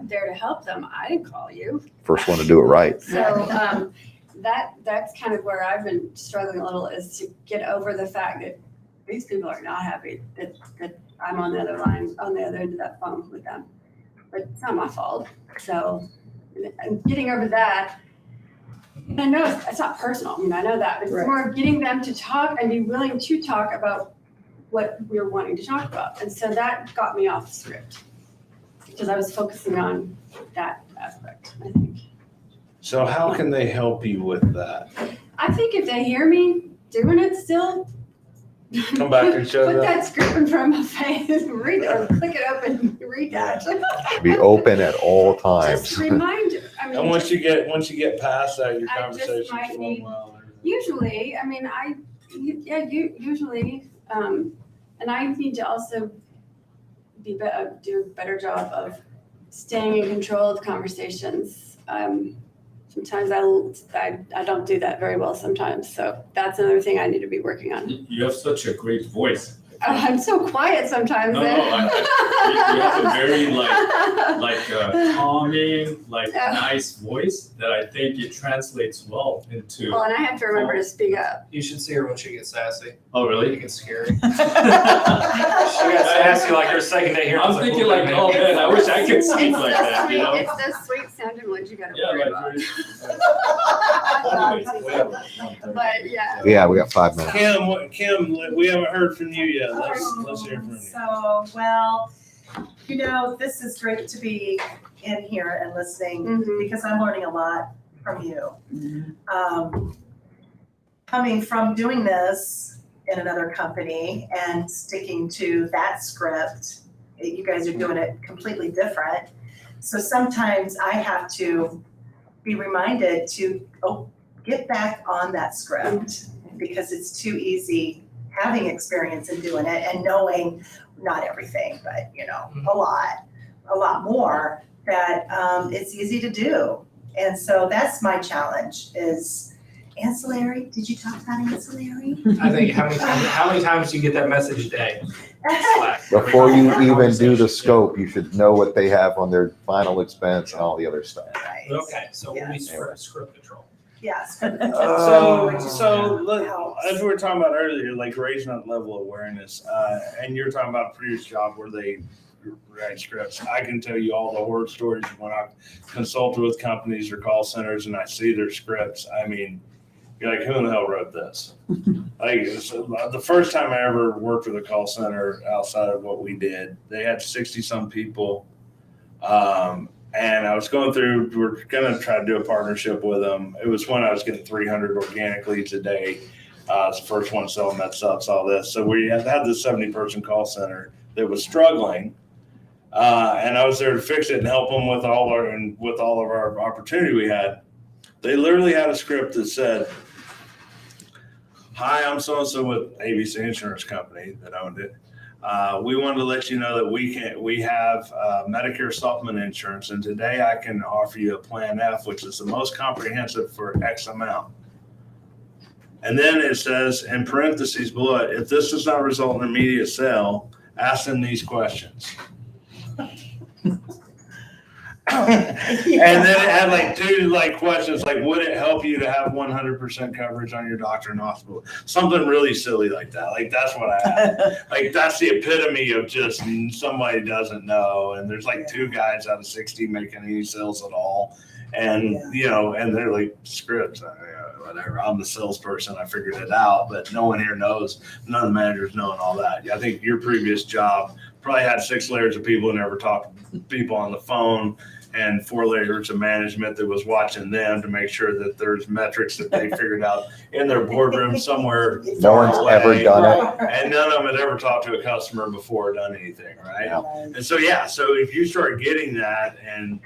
there to help them. I didn't call you. First one to do it right. So that's kind of where I've been struggling a little, is to get over the fact that these people are not happy that I'm on the other line, on the other end of that phone with them. But it's not my fault. So I'm getting over that. And I know it's not personal. I mean, I know that, but it's more of getting them to talk and be willing to talk about what we're wanting to talk about. And so that got me off the script because I was focusing on that aspect, I think. So how can they help you with that? I think if they hear me doing it still, Come back and show put them. that script in front of my face, read it, or click it up and read that. Be open at all times. Just remind, I mean. And once you get past that, your I conversation just might is need- going well. Usually, I mean, usually, and I need to also do a better job of staying in control of conversations. Sometimes I don't do that very well sometimes, so that's another thing I need to be working on. You have such a great voice. I'm so quiet sometimes. No, you have a very calming, nice voice that I think it translates well into. Well, and I have to remember to speak up. You should see her when she gets sassy. Oh, It really? gets scary. She got sassy like her second day here. I I'm was thinking "Whoa, like, oh man, I wish I could speak It's like the that, you know? It's the sweet sounding ones you gotta Yeah, worry about. But yeah. Yeah, we got 5 minutes. Kim, we haven't heard from you yet. Let's hear from you. So, this is great to be in here and listening Mhm. because I'm learning a lot from you. Coming from doing this in another company and sticking to that script, you guys are doing it completely different. So sometimes I have to be reminded to get back on that script because it's too easy having experience in doing it and knowing not everything, but a lot more that it's easy to do. And so that's my challenge is ancillary. Did you talk about ancillary? I think how many times do you get that message a day? Slack. Before you even do the scope, you should know what they have on their final expense and all the other stuff. Right. Okay, so we'll be Yes. script control. Yes. So as we were talking about earlier, like raising that level of awareness, and you're talking about a previous job where they write scripts. I can tell you all the horror stories when I consulted with companies or call centers and I see their scripts. I mean, you're like, who in the hell wrote this? Like, the first time I ever worked with a call center outside of what we did, they had 60 some people. And I was going through, we're going to try to do a partnership with them. It was when I was getting 300 organic leads a day. It's the first one selling that stuff, all this. So we had this 70-person call center that was struggling. And I was there to fix it and help them with all of our opportunity we had. They literally had a script that said, "Hi, I'm so-and-so with ABC Insurance Company," that owned it. We wanted to let you know that we have Medicare supplement insurance, and today I can offer you a Plan F, which is the most comprehensive for X amount. And then it says in parentheses below it, if this does not result in immediate sale, ask them these questions. And then it had like two questions like, would it help you to have 100% coverage on your doctor and hospital? Something really silly like that. Like, that's what I had. Like, that's the epitome of just somebody doesn't know. And there's like 2 guys out of 60 making any sales at all. And, and they're like, scripts, whatever. I'm the salesperson. I figured it out, but no one here knows. None of the managers know and all that. I think your previous job probably had 6 layers of people who never talked to people on the phone, and 4 layers of management that was watching them to make sure that there's metrics that they figured out in their boardroom somewhere. No one's ever done it. And none of them had ever talked to a customer before or done anything, right? Yeah. And so, so if you start getting that and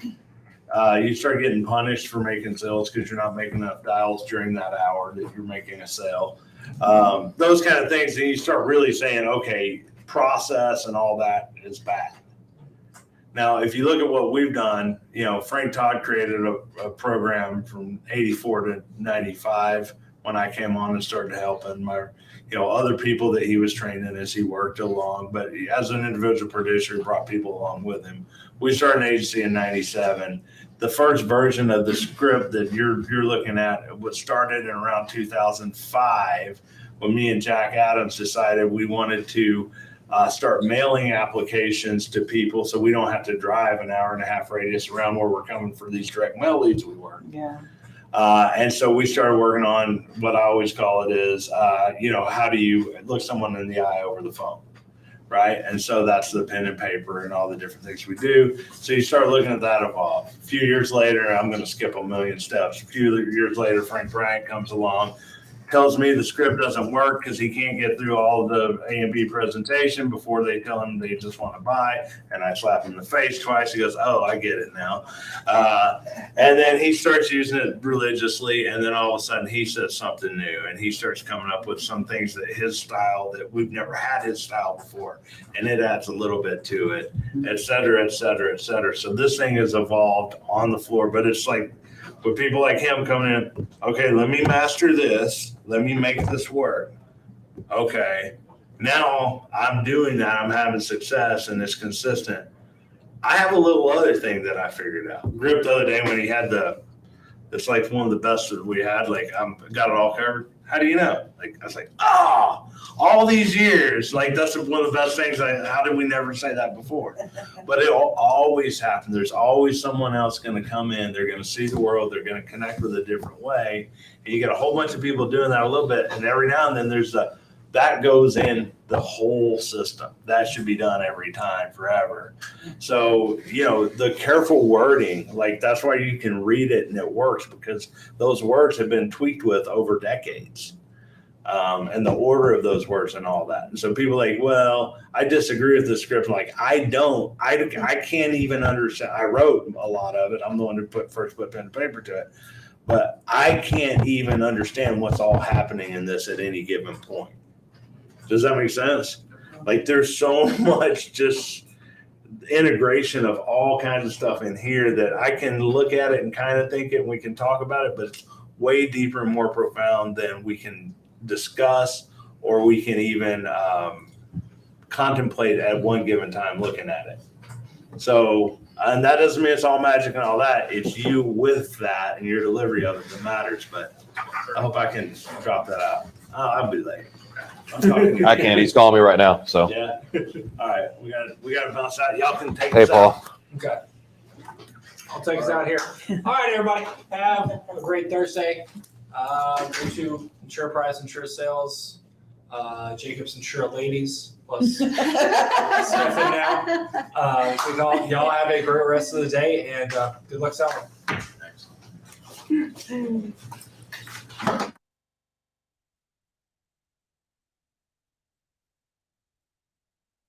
you start getting punished for making sales because you're not making enough dials during that hour that you're making a sale, those kind of things, then you start really saying, okay, process and all that is bad. Now, if you look at what we've done, Frank Todd created a program from 84 to 95 when I came on and started helping my, other people that he was training as he worked along. But as an individual producer, he brought people along with him. We started an agency in 97. The first version of the script that you're looking at was started in around 2005 when me and Jack Adams decided we wanted to start mailing applications to people so we don't have to drive an hour-and-a-half radius around where we're coming for these direct mail leads we work. Yeah. And so we started working on what I always call it is, how do you look someone in the eye over the phone, right? And so that's the pen and paper and all the different things we do. So you start looking at that evolve. A few years later, I'm going to skip a million steps. A few years later, Frank Bryant comes along, tells me the script doesn't work because he can't get through all of the A and B presentation before they tell him they just want to buy. And I slap him in the face twice. He goes, "Oh, I get it now." And then he starts using it religiously. And then all of a sudden he says something new and he starts coming up with some things that his style that we've never had his style before. And it adds a little bit to it, et cetera, et cetera, et cetera. So this thing has evolved on the floor, but it's like, with people like him coming in, okay, let me master this. Let me make this work. Okay, now I'm doing that. I'm having success and it's consistent. I have a little other thing that I figured out. Grip the other day when he had it's like one of the best that we had, like got it all covered. How do you know? Like, I was like, all these years, like that's one of the best things. How did we never say that before? But it always happens. There's always someone else going to come in. They're going to see the world. They're going to connect with a different way. And you get a whole bunch of people doing that a little bit. And every now and then there's that goes in the whole system. That should be done every time, forever. So, the careful wording, like that's why you can read it and it works because those words have been tweaked with over decades. And the order of those words and all that. And so people are like, well, I disagree with the script. I'm like, I can't even understand. I wrote a lot of it. I'm the one who put pen and paper to it. But I can't even understand what's all happening in this at any given point. Does that make sense? Like there's so much just integration of all kinds of stuff in here that I can look at it and kind of think it and we can talk about it, but it's way deeper and more profound than we can discuss or we can even contemplate at one given time looking at it. So And that doesn't mean it's all magic and all that. It's you with that and your delivery of it that matters. But I hope I can drop that out. Oh, I'll be late. I'm talking to you. I can't. He's calling me right now. So, Yeah. All right. We got to bounce out. Y'all can take hey, us out. Paul. Okay. I'll take us out here. All right, everybody. Have a great Thursday. Go to Insure Price, Insure Sales, Jacobs Insure Ladies, plus Stefan now. Y'all have a great rest of the day and good luck selling. Thanks.